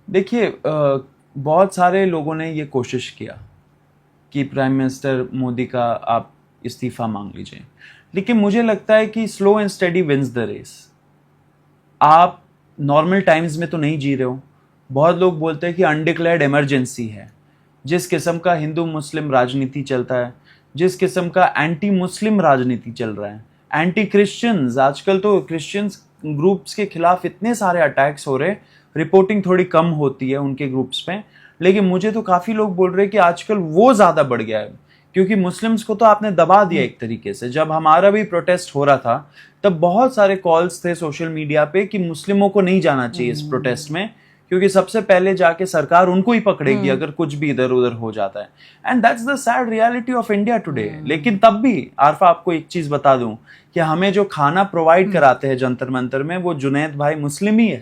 देखिए, बहुत सारे लोगों ने ये कोशिश किया कि प्राइम मिनिस्टर मोदी का आप इस्तीफा मांग लीजिए, लेकिन मुझे लगता है कि slow and steady wins the race. आप नॉर्मल टाइम्स में तो नहीं जी रहे हो। बहुत लोग बोलते हैं कि अनडिक्लेयर्ड इमरजेंसी है। जिस किस्म का हिंदू मुस्लिम राजनीति चलता है, जिस किस्म का एंटी मुस्लिम राजनीति चल रहा है, एंटी क्रिश्चियंस, आजकल तो क्रिश्चियंस ग्रुप्स के खिलाफ इतने सारे अटैक्स हो रहे, रिपोर्टिंग थोड़ी कम होती है उनके ग्रुप्स पे, लेकिन मुझे तो काफ़ी लोग बोल रहे हैं कि आजकल वो ज़्यादा बढ़ गया है, क्योंकि मुस्लिम्स को तो आपने दबा दिया एक तरीके से। जब हमारा भी प्रोटेस्ट हो रहा था तब बहुत सारे कॉल्स थे सोशल मीडिया पे कि मुस्लिमों को नहीं जाना चाहिए इस प्रोटेस्ट में, क्योंकि सबसे पहले जाके सरकार उनको ही पकड़ेगी अगर कुछ भी इधर उधर हो जाता है। And that's the sad reality of India today. लेकिन तब भी आरफा, आपको एक चीज बता दूं कि हमें जो खाना प्रोवाइड कराते हैं जंतर मंतर में, वो जुनैद भाई मुस्लिम ही है।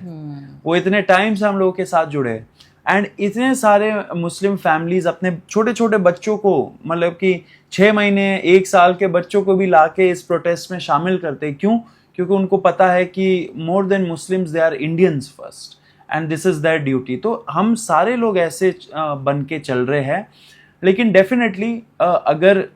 वो इतने टाइम से हम लोगों के साथ जुड़े हैं। एंड इतने सारे मुस्लिम फैमिलीज अपने छोटे छोटे बच्चों को, मतलब कि 6 महीने 1 साल के बच्चों को भी लाके इस प्रोटेस्ट में शामिल करते हैं। क्यों? क्योंकि उनको पता है कि more than Muslims they are Indians first and this is their duty. तो हम सारे लोग ऐसे बन के चल रहे हैं। लेकिन डेफिनेटली अगर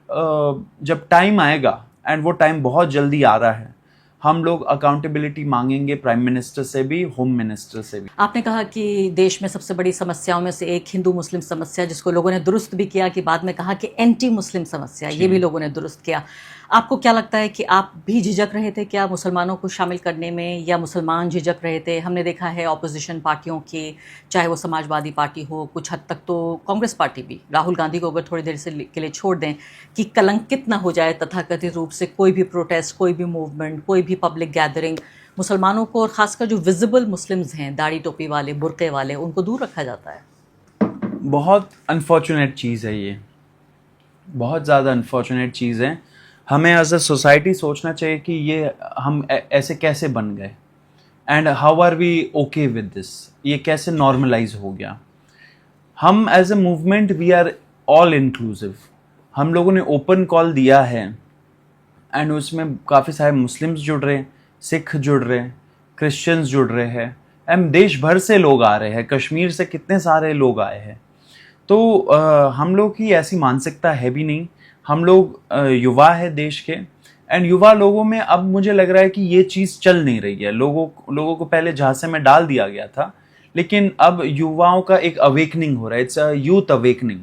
जब टाइम आएगा, एंड वो टाइम बहुत जल्दी आ रहा है, हम लोग अकाउंटेबिलिटी मांगेंगे प्राइम मिनिस्टर से भी, होम मिनिस्टर से भी। आपने कहा कि देश में सबसे बड़ी समस्याओं में से एक हिंदू मुस्लिम समस्या, जिसको लोगों ने दुरुस्त भी किया कि बाद में कहा कि एंटी मुस्लिम समस्या, ये भी लोगों ने दुरुस्त किया। आपको क्या लगता है कि आप भी झिझक रहे थे क्या मुसलमानों को शामिल करने में, या मुसलमान झिझक रहे थे? हमने देखा है ऑपोजिशन पार्टियों की, चाहे वो समाजवादी पार्टी हो, कुछ हद तक तो कांग्रेस पार्टी भी, राहुल गांधी को अगर थोड़ी देर से के लिए छोड़ दें कि कलंकित ना हो जाए तथाकथित रूप से कोई भी प्रोटेस्ट, कोई भी मूवमेंट, कोई भी पब्लिक गैदरिंग, मुसलमानों को और खासकर जो विजिबल मुस्लिम्स हैं, दाढ़ी टोपी वाले, बुर्के वाले, उनको दूर रखा जाता है। बहुत अनफॉर्चुनेट चीज़ है ये, बहुत ज़्यादा अनफॉर्चुनेट चीज़ है। हमें एज अ सोसाइटी सोचना चाहिए कि ये हम ऐसे कैसे बन गए, and how are we okay with this, ये कैसे नॉर्मलाइज हो गया। हम as a movement we are all inclusive. हम लोगों ने ओपन कॉल दिया है एंड उसमें काफ़ी सारे मुस्लिम्स जुड़ रहे हैं, सिख जुड़ रहे हैं, क्रिश्चियंस जुड़ रहे हैं, एंड देश भर से लोग आ रहे हैं। कश्मीर से कितने सारे लोग आए हैं। तो हम लोग की ऐसी मानसिकता है भी नहीं। हम लोग युवा है देश के, एंड युवा लोगों में अब मुझे लग रहा है कि ये चीज़ चल नहीं रही है। लोगों को पहले झांसे में डाल दिया गया था, लेकिन अब युवाओं का एक अवेकनिंग हो रहा है। It's a youth awakening,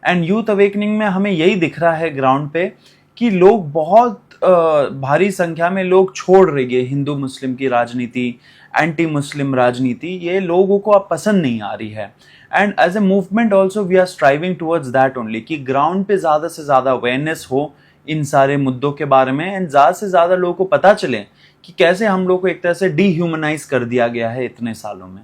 and youth awakening में हमें यही दिख रहा है ग्राउंड पे कि लोग बहुत भारी संख्या में लोग छोड़ रहे हैं हिंदू मुस्लिम की राजनीति, एंटी मुस्लिम राजनीति, ये लोगों को अब पसंद नहीं आ रही है। And as a movement also we are striving towards that only कि ग्राउंड पे ज़्यादा से ज़्यादा अवेयरनेस हो इन सारे मुद्दों के बारे में, एंड ज़्यादा से ज़्यादा लोगों को पता चले कि कैसे हम लोग को एक तरह से डीह्यूमनाइज कर दिया गया है इतने सालों में।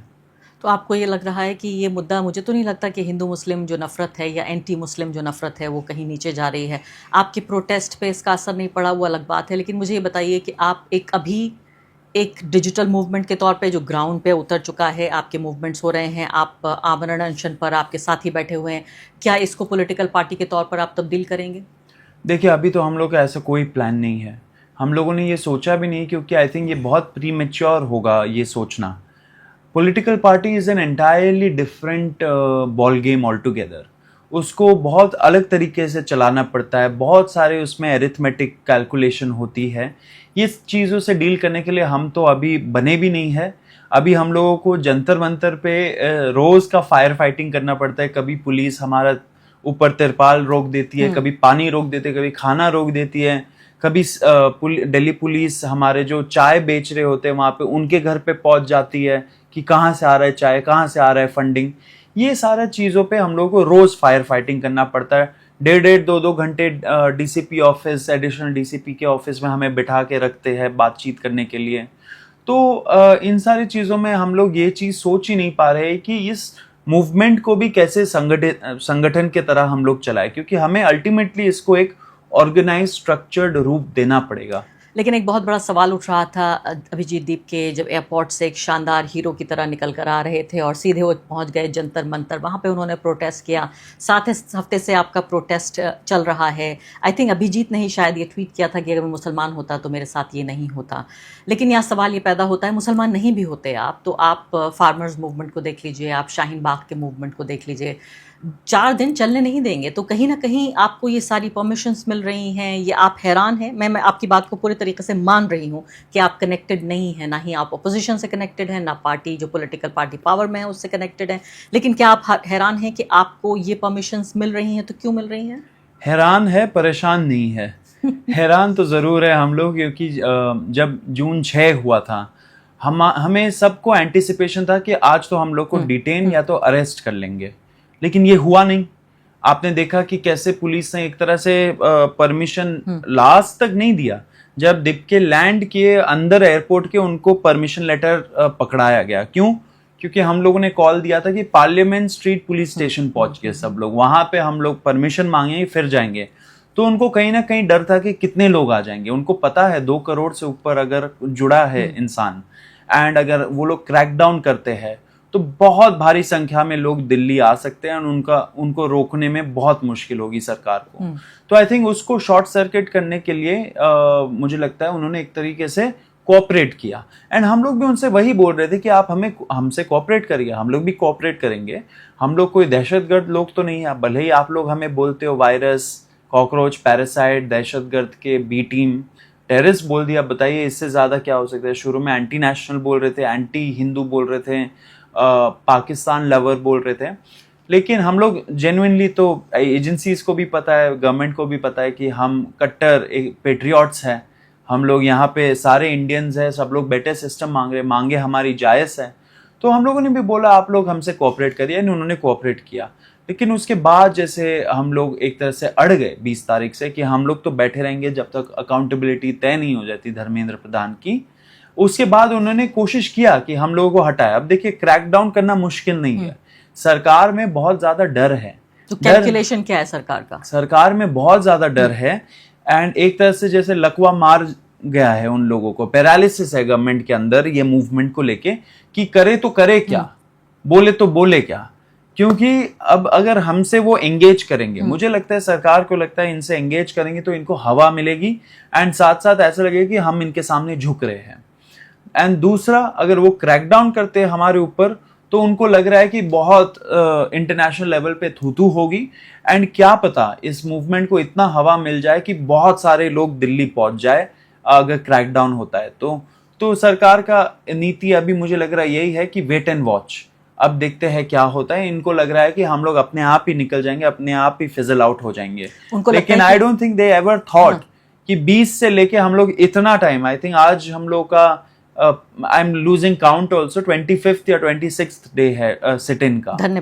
तो आपको ये लग रहा है कि ये मुद्दा, मुझे तो नहीं लगता कि हिंदू मुस्लिम जो नफ़रत है या एंटी मुस्लिम जो नफ़रत है वो कहीं नीचे जा रही है। आपकी प्रोटेस्ट पे इसका असर नहीं पड़ा वो अलग बात है, लेकिन मुझे ये बताइए कि आप एक डिजिटल मूवमेंट के तौर पे जो ग्राउंड पे उतर चुका है, आपके मूवमेंट्स हो रहे हैं, आप आमरण अनशन पर आपके साथी बैठे हुए हैं, क्या इसको पॉलिटिकल पार्टी के तौर पर आप तब्दील करेंगे? देखिए, अभी तो हम लोग का ऐसा कोई प्लान नहीं है, हम लोगों ने ये सोचा भी नहीं, क्योंकि आई थिंक ये बहुत प्रीमेच्योर होगा ये सोचना। Political party is an entirely different ball game all together. उसको बहुत अलग तरीके से चलाना पड़ता है, बहुत सारे उसमें एरिथमेटिक कैलकुलेशन होती है। ये चीज़ों से डील करने के लिए हम तो अभी बने भी नहीं है। अभी हम लोगों को जंतर मंतर पे रोज़ का फायर फाइटिंग करना पड़ता है। कभी पुलिस हमारा ऊपर तिरपाल रोक देती है, कभी पानी रोक देती है, कभी खाना रोक देती है, कभी दिल्ली पुलिस हमारे जो चाय बेच रहे होते हैं वहाँ पे उनके घर पे पहुँच जाती है कि कहाँ से आ रहा है चाय, कहाँ से आ रहा है फंडिंग। ये सारा चीज़ों पे हम लोगों को रोज़ फायर फाइटिंग करना पड़ता है। 1.5-2 घंटे डीसीपी ऑफिस, एडिशनल डीसीपी के ऑफिस में हमें बिठा के रखते हैं बातचीत करने के लिए। तो इन सारी चीज़ों में हम लोग ये चीज़ सोच ही नहीं पा रहे कि इस मूवमेंट को भी कैसे संगठन के तरह हम लोग चलाएं, क्योंकि हमें अल्टीमेटली इसको एक ऑर्गेनाइज स्ट्रक्चर्ड रूप देना पड़ेगा। लेकिन एक बहुत बड़ा सवाल उठ रहा था अभिजीत दीप के, जब एयरपोर्ट से एक शानदार हीरो की तरह निकल कर आ रहे थे और सीधे वो पहुंच गए जंतर मंतर, वहाँ पे उन्होंने प्रोटेस्ट किया। 7 हफ्ते से आपका प्रोटेस्ट चल रहा है। आई थिंक अभिजीत ने ही शायद ये ट्वीट किया था कि अगर मैं मुसलमान होता तो मेरे साथ ये नहीं होता। लेकिन यहाँ सवाल ये पैदा होता है, मुसलमान नहीं भी होते आप तो आप फार्मर्स मूवमेंट को देख लीजिए, आप शाहीन बाग के मूवमेंट को देख लीजिए, 4 दिन चलने नहीं देंगे। तो कहीं ना कहीं आपको ये सारी परमिशंस मिल रही हैं, ये आप हैरान हैं। मैं आपकी बात को पूरे तरीके से मान रही हूँ कि आप कनेक्टेड नहीं हैं, ना ही आप अपोजिशन से कनेक्टेड हैं, ना पार्टी जो पॉलिटिकल पार्टी पावर में है उससे कनेक्टेड हैं। लेकिन क्या आप हैरान हैं कि आपको ये परमिशंस मिल रही हैं? तो क्यों मिल रही हैं? हैरान है, परेशान नहीं है। हैरान तो ज़रूर है हम लोग, क्योंकि जब जून 6 हुआ था हमें सबको एंटिसिपेशन था कि आज तो हम लोग को डिटेन या तो अरेस्ट कर लेंगे, लेकिन ये हुआ नहीं। आपने देखा कि कैसे पुलिस ने एक तरह से परमिशन लास्ट तक नहीं दिया। जब दीप के लैंड किए अंदर एयरपोर्ट के, उनको परमिशन लेटर पकड़ाया गया। क्यों? क्योंकि हम लोगों ने कॉल दिया था कि पार्लियामेंट स्ट्रीट पुलिस स्टेशन पहुंच गए सब लोग, वहां पे हम लोग परमिशन मांगेंगे फिर जाएंगे। तो उनको कहीं ना कहीं डर था कि कितने लोग आ जाएंगे। उनको पता है 2 करोड़ से ऊपर अगर जुड़ा है इंसान, एंड अगर वो लोग क्रैकडाउन करते हैं तो बहुत भारी संख्या में लोग दिल्ली आ सकते हैं, और उनको रोकने में बहुत मुश्किल होगी सरकार को। तो आई थिंक उसको शॉर्ट सर्किट करने के लिए मुझे लगता है उन्होंने एक तरीके से कोऑपरेट किया। एंड हम लोग भी उनसे वही बोल रहे थे कि आप हमसे कोऑपरेट करिए, हम लोग भी कोऑपरेट करेंगे। हम लोग कोई दहशतगर्द लोग तो नहीं है। भले ही आप लोग हमें बोलते हो वायरस, कॉकरोच, पैरासाइट, दहशतगर्द के बी टीम, टेररिस्ट बोल दिया। बताइए इससे ज़्यादा क्या हो सकता है। शुरू में एंटी नेशनल बोल रहे थे, एंटी हिंदू बोल रहे थे, पाकिस्तान लवर बोल रहे थे। लेकिन हम लोग जेन्युइनली, तो एजेंसीज को भी पता है, गवर्नमेंट को भी पता है कि हम कट्टर पेट्रियट्स हैं। हम लोग यहाँ पे सारे इंडियंस हैं, सब लोग बेटर सिस्टम मांगे हमारी जायज़ है। तो हम लोगों ने भी बोला आप लोग हमसे कोऑपरेट करिए, उन्होंने कोऑपरेट किया। लेकिन उसके बाद जैसे हम लोग एक तरह से अड़ गए 20 तारीख से कि हम लोग तो बैठे रहेंगे जब तक अकाउंटेबिलिटी तय नहीं हो जाती धर्मेंद्र प्रधान की। उसके बाद उन्होंने कोशिश किया कि हम लोगों को हटाए। अब देखिए, क्रैकडाउन करना मुश्किल नहीं है, सरकार में बहुत ज्यादा डर है। तो कैलकुलेशन क्या है सरकार का? सरकार में बहुत ज्यादा डर है, एंड एक तरह से जैसे लकवा मार गया है उन लोगों को, पैरालिसिस है गवर्नमेंट के अंदर ये मूवमेंट को लेके कि करे तो करे क्या, बोले तो बोले क्या। क्योंकि अब अगर हमसे वो एंगेज करेंगे, मुझे लगता है सरकार को लगता है इनसे एंगेज करेंगे तो इनको हवा मिलेगी, एंड साथ साथ ऐसा लगेगा कि हम इनके सामने झुक रहे हैं। एंड दूसरा, अगर वो क्रैकडाउन करते हैं हमारे ऊपर तो उनको लग रहा है कि बहुत इंटरनेशनल लेवल पे थूथू होगी, एंड क्या पता इस मूवमेंट को इतना हवा मिल जाए कि बहुत सारे लोग दिल्ली पहुंच जाए अगर क्रैकडाउन होता है तो सरकार का नीति अभी मुझे लग रहा है यही है कि वेट एंड वॉच। अब देखते हैं क्या होता है। इनको लग रहा है कि हम लोग अपने आप ही निकल जाएंगे, अपने आप ही फिजल आउट हो जाएंगे। लेकिन I don't think they ever thought कि 20 से लेके हम लोग इतना टाइम, आई थिंक आज हम लोग का I am losing count also 25th या 26th डे है सिट इन का, धरने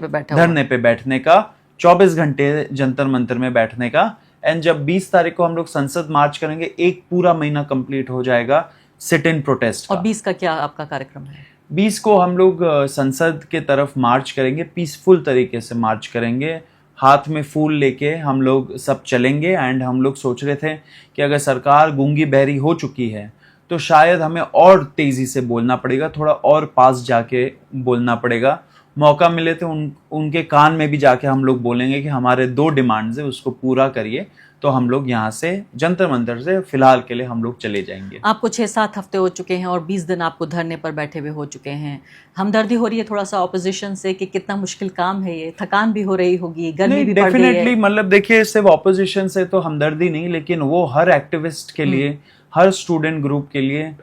पे बैठने का, 24 घंटे जंतर मंतर में बैठने का। एंड जब 20 तारीख को हम लोग संसद मार्च करेंगे, एक पूरा महीना कंप्लीट हो जाएगा सिट इन प्रोटेस्ट। और 20 का क्या आपका कार्यक्रम है? 20 को हम लोग संसद के तरफ मार्च करेंगे, पीसफुल तरीके से मार्च करेंगे, हाथ में फूल लेके हम लोग सब चलेंगे। एंड हम लोग सोच रहे थे कि अगर सरकार गूंगी बहरी हो चुकी है तो शायद हमें और तेजी से बोलना पड़ेगा, थोड़ा और पास जाके बोलना पड़ेगा। मौका मिले तो उनके कान में भी जाके हम लोग बोलेंगे कि हमारे 2 डिमांड्स है, उसको पूरा करिए। तो हम लोग यहाँ से जंतर मंतर से फिलहाल के लिए हम लोग चले जाएंगे। आपको 6-7 हफ्ते हो चुके हैं और 20 दिन आपको धरने पर बैठे हुए हो चुके हैं। हमदर्दी हो रही है थोड़ा सा ऑपोजिशन से कि कितना मुश्किल काम है ये, थकान भी हो रही होगी, गर्मी भी बढ़ रही है। डेफिनेटली, मतलब देखिए सिर्फ ऑपोजिशन से तो हमदर्दी नहीं, लेकिन वो हर एक्टिविस्ट के लिए, हर स्टूडेंट ग्रुप के लिए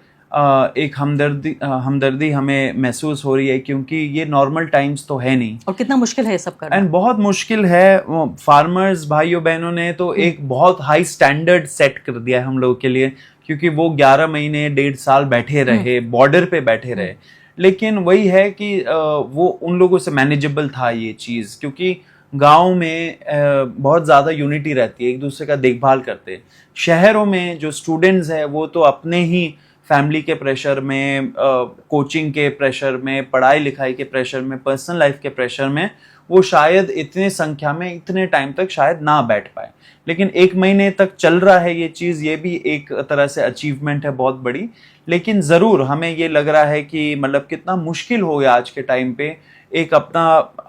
एक हमदर्दी हमें महसूस हो रही है, क्योंकि ये नॉर्मल टाइम्स तो है नहीं। और कितना मुश्किल है ये सब करना। एंड बहुत मुश्किल है। फार्मर्स भाइयों बहनों ने तो एक बहुत हाई स्टैंडर्ड सेट कर दिया है हम लोगों के लिए, क्योंकि वो 11 महीने 1.5 साल बैठे रहे, बॉर्डर पे बैठे रहे। लेकिन वही है कि वो उन लोगों से मैनेजेबल था ये चीज़, क्योंकि गांव में बहुत ज़्यादा यूनिटी रहती है, एक दूसरे का देखभाल करते हैं। शहरों में जो स्टूडेंट्स हैं वो तो अपने ही फैमिली के प्रेशर में, कोचिंग के प्रेशर में, पढ़ाई लिखाई के प्रेशर में, पर्सनल लाइफ के प्रेशर में वो शायद इतने संख्या में इतने टाइम तक शायद ना बैठ पाए। लेकिन 1 महीने तक चल रहा है ये चीज़, ये भी एक तरह से अचीवमेंट है बहुत बड़ी। लेकिन ज़रूर हमें ये लग रहा है कि मतलब कितना मुश्किल हो गया आज के टाइम पे एक अपना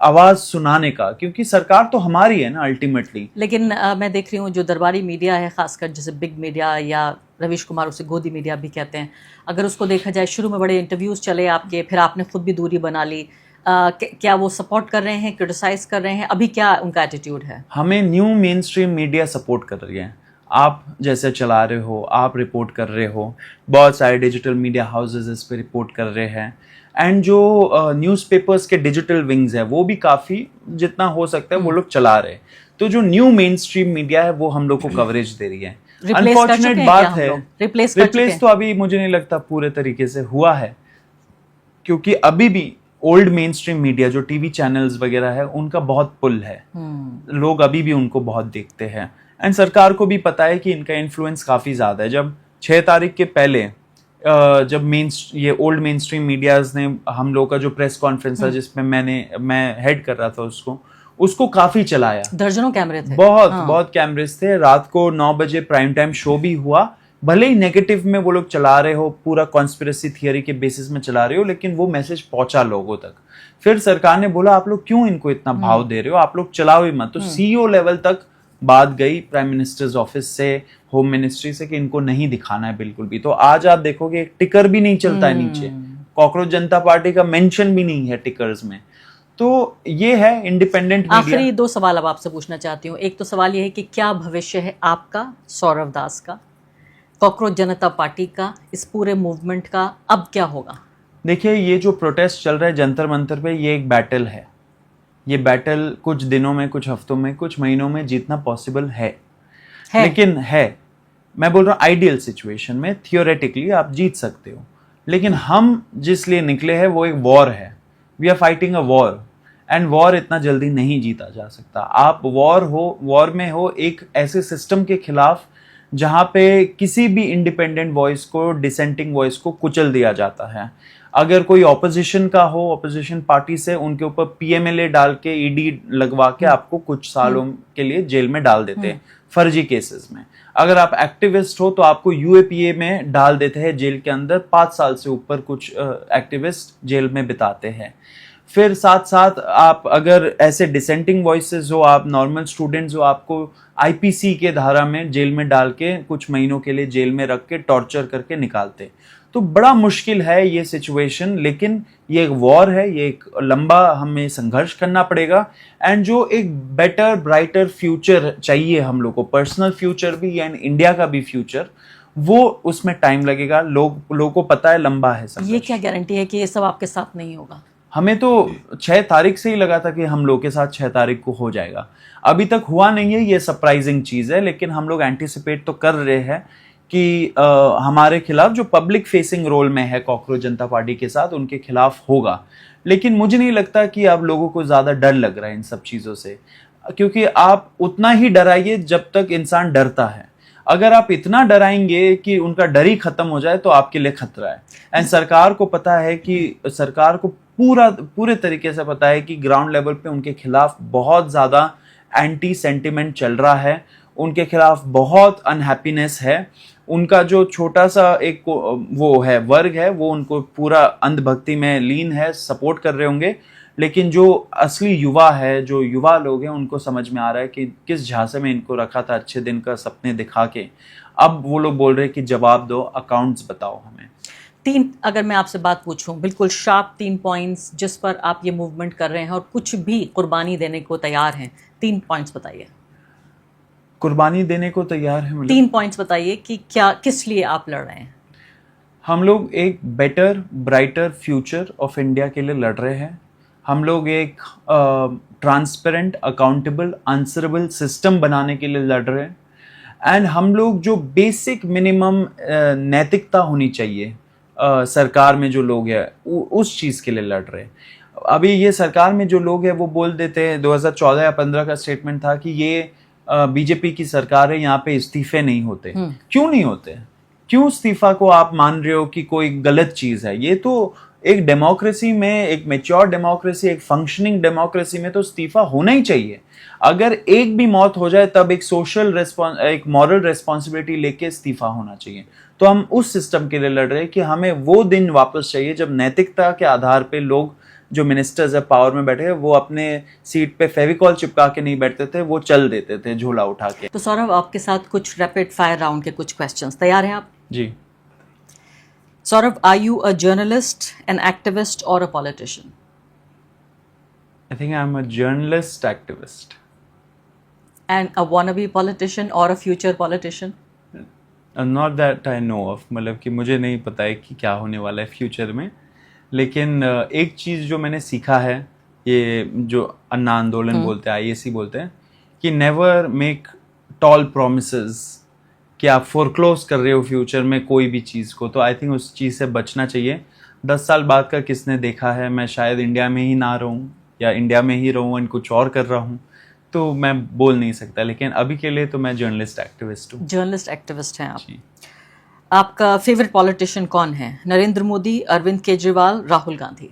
आवाज़ सुनाने का, क्योंकि सरकार तो हमारी है ना अल्टीमेटली। लेकिन मैं देख रही हूँ जो दरबारी मीडिया है, खासकर जैसे बिग मीडिया या रवीश कुमार उसे गोदी मीडिया भी कहते हैं, अगर उसको देखा जाए शुरू में बड़े इंटरव्यूज़ चले आपके, फिर आपने खुद भी दूरी बना ली। क्या वो सपोर्ट कर रहे हैं, क्रिटिसाइज कर रहे हैं, अभी क्या उनका एटीट्यूड है? हमें new main stream media support कर रही है। आप जैसे चला रहे हो, आप रिपोर्ट कर रहे हो, बहुत सारे डिजिटल मीडिया हाउसेज इस पे रिपोर्ट कर रहे हैं। एंड जो न्यूज़पेपर्स के डिजिटल विंग्स है वो भी काफ़ी जितना हो सकता है वो लोग चला रहे हैं। तो जो न्यू मेन स्ट्रीम मीडिया है वो हम लोग को कवरेज दे रही है। अनफॉर्चुनेट बात है, रिप्लेस तो अभी मुझे नहीं लगता पूरे तरीके से हुआ है, क्योंकि अभी भी ओल्ड मेन स्ट्रीम मीडिया जो टीवी चैनल्स वगैरह है उनका बहुत पुल है, लोग अभी भी उनको बहुत देखते हैं। एंड सरकार को भी पता है कि इनका इन्फ्लुएंस काफ़ी ज़्यादा है। जब 6 तारीख के पहले जब ये ओल्ड मेन स्ट्रीम मीडियाज ने हम लोग का जो प्रेस कॉन्फ्रेंस था जिसमें मैं हेड कर रहा था उसको काफी चलाया, दर्जनों कैमरे थे, बहुत कैमरेस थे। रात को 9 बजे प्राइम टाइम शो भी हुआ, भले ही नेगेटिव में वो लोग चला रहे हो, पूरा कॉन्स्पिरेसी थियरी के बेसिस में चला रहे हो, लेकिन वो मैसेज पहुंचा लोगों तक। फिर सरकार ने बोला आप लोग क्यों इनको इतना भाव दे रहे हो, आप लोग चलाओ ही मत। तो सीईओ लेवल तक बात गई, प्राइम मिनिस्टर्स ऑफिस से, होम मिनिस्ट्री से, कि इनको नहीं दिखाना है बिल्कुल भी। तो आज आप देखोगे एक टिकर भी नहीं चलता है नीचे, कॉकरोच जनता पार्टी का मेंशन भी नहीं है टिकर्स में। तो ये है इंडिपेंडेंट मीडिया। आखिरी 2 सवाल अब आपसे पूछना चाहती हूँ। एक तो सवाल ये है कि क्या भविष्य है आपका, सौरव दास का, कॉकरोच जनता पार्टी का, इस पूरे मूवमेंट का, अब क्या होगा? देखिए ये जो प्रोटेस्ट चल रहा है जंतर मंतर पे, ये एक बैटल है। ये बैटल कुछ दिनों में, कुछ हफ्तों में, कुछ महीनों में जीतना पॉसिबल है। लेकिन मैं बोल रहा हूँ आइडियल सिचुएशन में थियोरेटिकली आप जीत सकते हो, लेकिन हम जिस लिए निकले हैं वो एक वॉर है। We are fighting a war, and war इतना जल्दी नहीं जीता जा सकता। आप वॉर में हो एक ऐसे सिस्टम के खिलाफ जहाँ पे किसी भी इंडिपेंडेंट वॉइस को, डिसेंटिंग वॉइस को कुचल दिया जाता है। अगर कोई ऑपोजिशन का हो, ऑपोजिशन पार्टी से, उनके ऊपर पीएमएलए डाल के, ईडी लगवा के आपको कुछ सालों के लिए जेल में डाल देते हैं फर्जी केसेस में। अगर आप एक्टिविस्ट हो तो आपको यूएपीए में डाल देते हैं जेल के अंदर, 5 साल से ऊपर कुछ एक्टिविस्ट जेल में बिताते हैं। फिर साथ साथ आप अगर ऐसे डिसेंटिंग वॉइसेस हो, आप नॉर्मल स्टूडेंट्स हो, आपको आईपीसी के धारा में जेल में डाल के कुछ महीनों के लिए जेल में रख के टॉर्चर करके निकालते। तो बड़ा मुश्किल है ये सिचुएशन, लेकिन ये एक वॉर है, ये एक लंबा हमें संघर्ष करना पड़ेगा। एंड जो एक बेटर ब्राइटर फ्यूचर चाहिए हम लोग को, पर्सनल फ्यूचर भी एंड इंडिया का भी फ्यूचर, वो उसमें टाइम लगेगा। लोगों को पता है लंबा है सब। ये क्या गारंटी है कि ये सब आपके साथ नहीं होगा? हमें तो 6 तारीख से ही लगा था कि हम लोग के साथ 6 तारीख को हो जाएगा। अभी तक हुआ नहीं है, ये सरप्राइजिंग चीज़ है, लेकिन हम लोग एंटिसिपेट तो कर रहे हैं कि हमारे खिलाफ जो पब्लिक फेसिंग रोल में है कॉकरोच जनता पार्टी के साथ, उनके खिलाफ होगा। लेकिन मुझे नहीं लगता कि अब लोगों को ज़्यादा डर लग रहा है इन सब चीज़ों से, क्योंकि आप उतना ही डराइए जब तक इंसान डरता है। अगर आप इतना डराएंगे कि उनका डर ही खत्म हो जाए तो आपके लिए खतरा है। एंड सरकार को पता है कि सरकार को पूरे तरीके से पता है कि ग्राउंड लेवल पे उनके खिलाफ बहुत ज़्यादा एंटी सेंटिमेंट चल रहा है, उनके खिलाफ बहुत अनहैप्पीनेस है। उनका जो छोटा सा एक वो है वर्ग है, वो उनको पूरा अंधभक्ति में लीन है, सपोर्ट कर रहे होंगे। लेकिन जो असली युवा है, जो युवा लोग हैं, उनको समझ में आ रहा है कि किस झांसे में इनको रखा था अच्छे दिन का सपने दिखा के। अब वो लोग बोल रहे हैं कि जवाब दो, अकाउंट्स बताओ हमें। अगर मैं आपसे बात पूछूं, बिल्कुल शार्प 3 पॉइंट्स जिस पर आप ये मूवमेंट कर रहे हैं और कुछ भी कुर्बानी देने को तैयार हैं, 3 पॉइंट्स बताइए। कुर्बानी देने को तैयार है मतलब 3 पॉइंट्स बताइए कि क्या, किस लिए आप लड़ रहे हैं। हम लोग एक better brighter future of India के लिए लड़ रहे हैं। हम लोग एक ट्रांसपेरेंट, अकाउंटेबल, आंसरेबल सिस्टम बनाने के लिए लड़ रहे हैं। एंड हम लोग जो बेसिक मिनिमम नैतिकता होनी चाहिए सरकार में जो लोग हैं, उस चीज़ के लिए लड़ रहे हैं। अभी ये सरकार में जो लोग हैं वो बोल देते हैं, 2014 या 15 का स्टेटमेंट था कि ये बीजेपी की सरकार है, यहाँ पे इस्तीफे नहीं होते। क्यों नहीं होते? क्यों इस्तीफा को आप मान रहे हो कि कोई गलत चीज़ है? ये तो एक डेमोक्रेसी में, एक मैच्योर डेमोक्रेसी, एक फंक्शनिंग डेमोक्रेसी में तो इस्तीफा होना ही चाहिए। अगर एक भी मौत हो जाए तब एक एक मॉरल रेस्पॉन्सिबिलिटी लेके इस्तीफा होना चाहिए। तो हम उस सिस्टम के लिए लड़ रहे हैं कि हमें वो दिन वापस चाहिए जब नैतिकता के आधार पे लोग जो मिनिस्टर्स है पावर में बैठे हैं, वो अपने सीट पे फेविकॉल चिपका के नहीं बैठते थे, वो चल देते थे झोला उठा के। तो सौरभ, आपके साथ कुछ रैपिड फायर राउंड के कुछ क्वेश्चंस, तैयार हैं आप? जी। Saurav, are you a journalist, an activist, or a politician? I think I'm a journalist activist. And a wannabe politician or a future politician? Not that I know of, मतलब कि मुझे नहीं पता है कि क्या होने वाला है फ्यूचर में। लेकिन एक चीज़ जो मैंने सीखा है, ये जो अन्ना आंदोलन बोलते हैं, IAC बोलते हैं, कि नेवर मेक टॉल प्रोमिसेस, कि आप फोरक्लोज कर रहे हो फ्यूचर में कोई भी चीज़ को। तो आई थिंक उस चीज़ से बचना चाहिए। 10 साल बाद का किसने देखा है? मैं शायद इंडिया में ही ना रहूँ या इंडिया में ही रहूँ एंड कुछ और कर रहा हूँ, तो मैं बोल नहीं सकता। लेकिन अभी के लिए तो मैं जर्नलिस्ट एक्टिविस्ट हूँ। जर्नलिस्ट एक्टिविस्ट हैं आप। जी। आपका फेवरेट पॉलिटिशियन कौन है? नरेंद्र मोदी, अरविंद केजरीवाल, राहुल गांधी?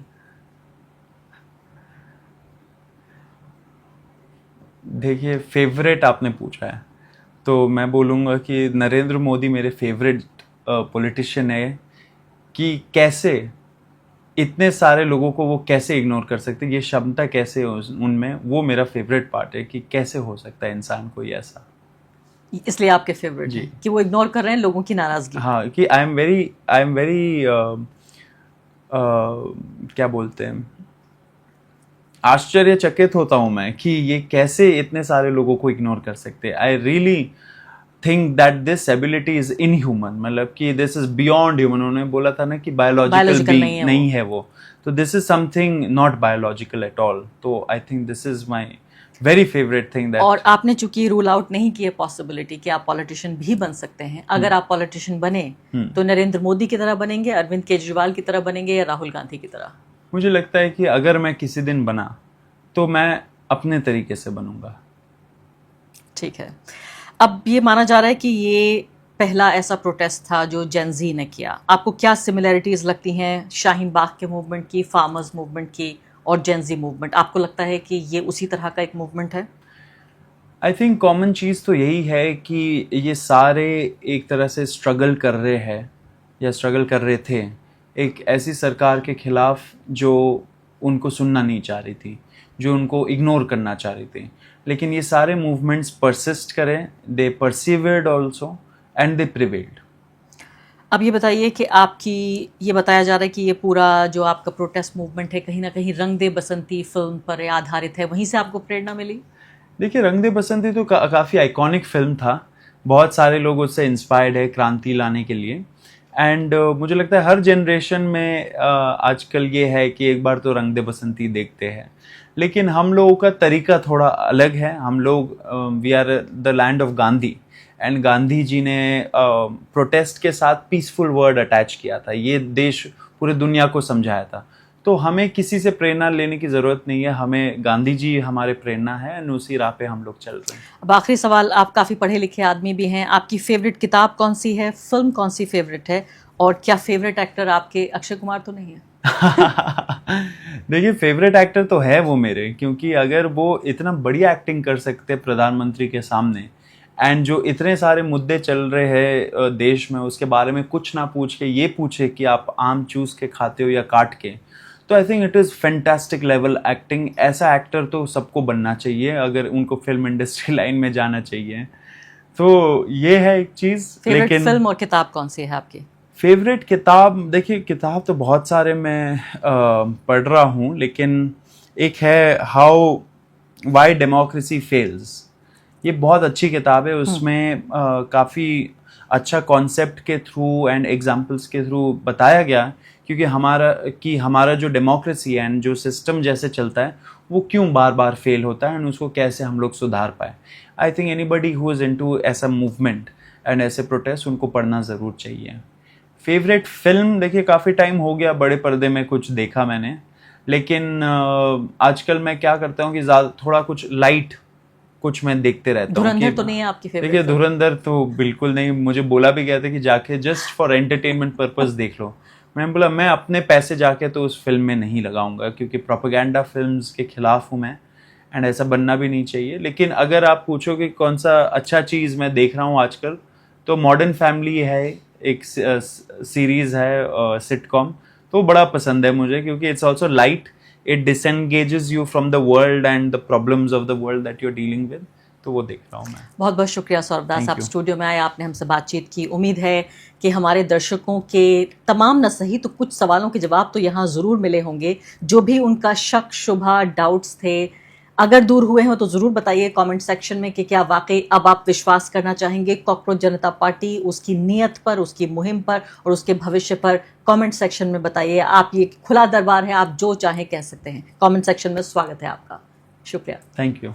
देखिए, फेवरेट आपने पूछा है तो मैं बोलूँगा कि नरेंद्र मोदी मेरे फेवरेट पॉलिटिशियन है। कि कैसे इतने सारे लोगों को वो कैसे इग्नोर कर सकते, ये क्षमता कैसे है उनमें, वो मेरा फेवरेट पार्ट है कि कैसे हो सकता है इंसान कोई ऐसा। इसलिए आपके फेवरेट जी। हैं कि वो इग्नोर कर रहे हैं लोगों की नाराजगी। हाँ, कि आई एम वेरी क्या बोलते हैं, आश्चर्यचकित होता हूँ मैं कि ये कैसे इतने सारे लोगों को इग्नोर कर सकते हैं। I really think that this ability is inhuman, मतलब कि दिस इज बियॉन्ड ह्यूमन। उन्होंने बोला था ना कि बायोलॉजिकल नहीं है वो, तो this is something not biological at all. तो I think this is my very favourite thing that. और आपने चूंकि रूल आउट नहीं की है पॉसिबिलिटी कि आप पॉलिटिशियन भी बन सकते हैं, अगर आप पॉलिटिशियन बने तो नरेंद्र मोदी की तरह बनेंगे, अरविंद केजरीवाल की तरह बनेंगे, या राहुल गांधी की तरह? मुझे लगता है कि अगर मैं किसी दिन बना तो मैं अपने तरीके से बनूंगा। ठीक है। अब ये माना जा रहा है कि ये पहला ऐसा प्रोटेस्ट था जो जेनजी ने किया। आपको क्या सिमिलैरिटीज लगती हैं शाहीन बाग के मूवमेंट की, फार्मर्स मूवमेंट की और जेनजी मूवमेंट? आपको लगता है कि ये उसी तरह का एक मूवमेंट है? आई थिंक कॉमन चीज़ तो यही है कि ये सारे एक तरह से स्ट्रगल कर रहे हैं या स्ट्रगल कर रहे थे एक ऐसी सरकार के खिलाफ जो उनको सुनना नहीं चाह रही थी, जो उनको इग्नोर करना चाह रही थी। लेकिन ये सारे मूवमेंट्स परसिस्ट करें, दे परसिवियर्ड ऑल्सो एंड दे प्रिवेल्ड। अब ये बताइए कि आपकी, ये बताया जा रहा है कि ये पूरा जो आपका प्रोटेस्ट मूवमेंट है कहीं ना कहीं रंग दे बसंती फिल्म पर आधारित है, वहीं से आपको प्रेरणा मिली? देखिए, रंग दे बसंती तो काफ़ी आइकॉनिक फिल्म था, बहुत सारे लोग उससे इंस्पायर्ड है क्रांति लाने के लिए। एंड मुझे लगता है हर जनरेशन में आजकल ये है कि एक बार तो रंग दे बसंती देखते हैं, लेकिन हम लोगों का तरीका थोड़ा अलग है. हम लोग we are the land of Gandhi, and Gandhi ji ने प्रोटेस्ट के साथ पीसफुल वर्ड अटैच किया था. ये देश पूरी दुनिया को समझाया था. तो हमें किसी से प्रेरणा लेने की ज़रूरत नहीं है. हमें गांधी जी हमारे प्रेरणा है, और उसी राह पे हम लोग चल रहे हैं. अब आखिरी सवाल, आप काफ़ी पढ़े लिखे आदमी भी हैं, आपकी फेवरेट किताब कौन सी है, फिल्म कौन सी फेवरेट है, और क्या फेवरेट एक्टर आपके अक्षय कुमार तो नहीं है? देखिए, फेवरेट एक्टर तो है वो मेरे, क्योंकि अगर वो इतना बढ़िया एक्टिंग कर सकते प्रधानमंत्री के सामने, एंड जो इतने सारे मुद्दे चल रहे हैं देश में, उसके बारे में कुछ ना पूछ के ये पूछे कि आप आम चूस के खाते हो या काट के, तो I think it is fantastic level acting. ऐसा एक्टर तो सबको बनना चाहिए अगर उनको फिल्म इंडस्ट्री लाइन में जाना चाहिए. तो ये है एक चीज़. फेवरेट फिल्म और किताब कौन सी है आपकी? फेवरेट किताब, देखिए किताब तो बहुत सारे मैं पढ़ रहा हूँ, लेकिन एक है हाउ वाई डेमोक्रेसी फेल्स. ये बहुत अच्छी किताब है. उसमें काफ़ी अच्छा कॉन्सेप्ट के थ्रू एंड एग्जाम्पल्स के थ्रू बताया गया क्योंकि हमारा जो डेमोक्रेसी है एंड जो सिस्टम जैसे चलता है वो क्यों बार बार फेल होता है, एंड उसको कैसे हम लोग सुधार पाए. I think anybody who is into ऐसा मूवमेंट एंड ऐसे प्रोटेस्ट, उनको पढ़ना ज़रूर चाहिए. फेवरेट फिल्म, देखिए काफ़ी टाइम हो गया बड़े पर्दे में कुछ देखा मैंने, लेकिन आजकल मैं क्या करता हूँ कि ज़्यादा थोड़ा कुछ लाइट कुछ मैं देखते रहता हूँ. धुरंधर तो नहीं है आपकी फेवरेट? देखिए, धुरंधर तो बिल्कुल नहीं. मुझे बोला भी गया था कि जाके जस्ट फॉर एंटरटेनमेंट पर्पस देख लो. मैंने बोला मैं अपने पैसे जाके तो उस फिल्म में नहीं लगाऊंगा, क्योंकि प्रोपेगेंडा फिल्म्स के खिलाफ हूँ मैं, एंड ऐसा बनना भी नहीं चाहिए. लेकिन अगर आप पूछो कि कौन सा अच्छा चीज़ मैं देख रहा हूँ आजकल, तो मॉडर्न फैमिली है, एक सीरीज़ है सिटकॉम, तो बड़ा पसंद है मुझे, क्योंकि it's also light. It disengages you from the world and the problems of the world that you are dealing with. तो वो देख रहा हूँ मैं. बहुत बहुत शुक्रिया सौरभ दास, Thank आप you. स्टूडियो में आए, आपने हमसे बातचीत की. उम्मीद है कि हमारे दर्शकों के तमाम न सही तो कुछ सवालों के जवाब तो यहाँ ज़रूर मिले होंगे. जो भी उनका शक शुबा डाउट्स थे, अगर दूर हुए हो तो ज़रूर बताइए कमेंट सेक्शन में कि क्या वाकई अब आप विश्वास करना चाहेंगे कॉकरोच जनता पार्टी, उसकी नीयत पर, उसकी मुहिम पर और उसके भविष्य पर. कमेंट सेक्शन में बताइए. आप, ये खुला दरबार है, आप जो चाहें कह सकते हैं. कमेंट सेक्शन में स्वागत है आपका. शुक्रिया. Thank you.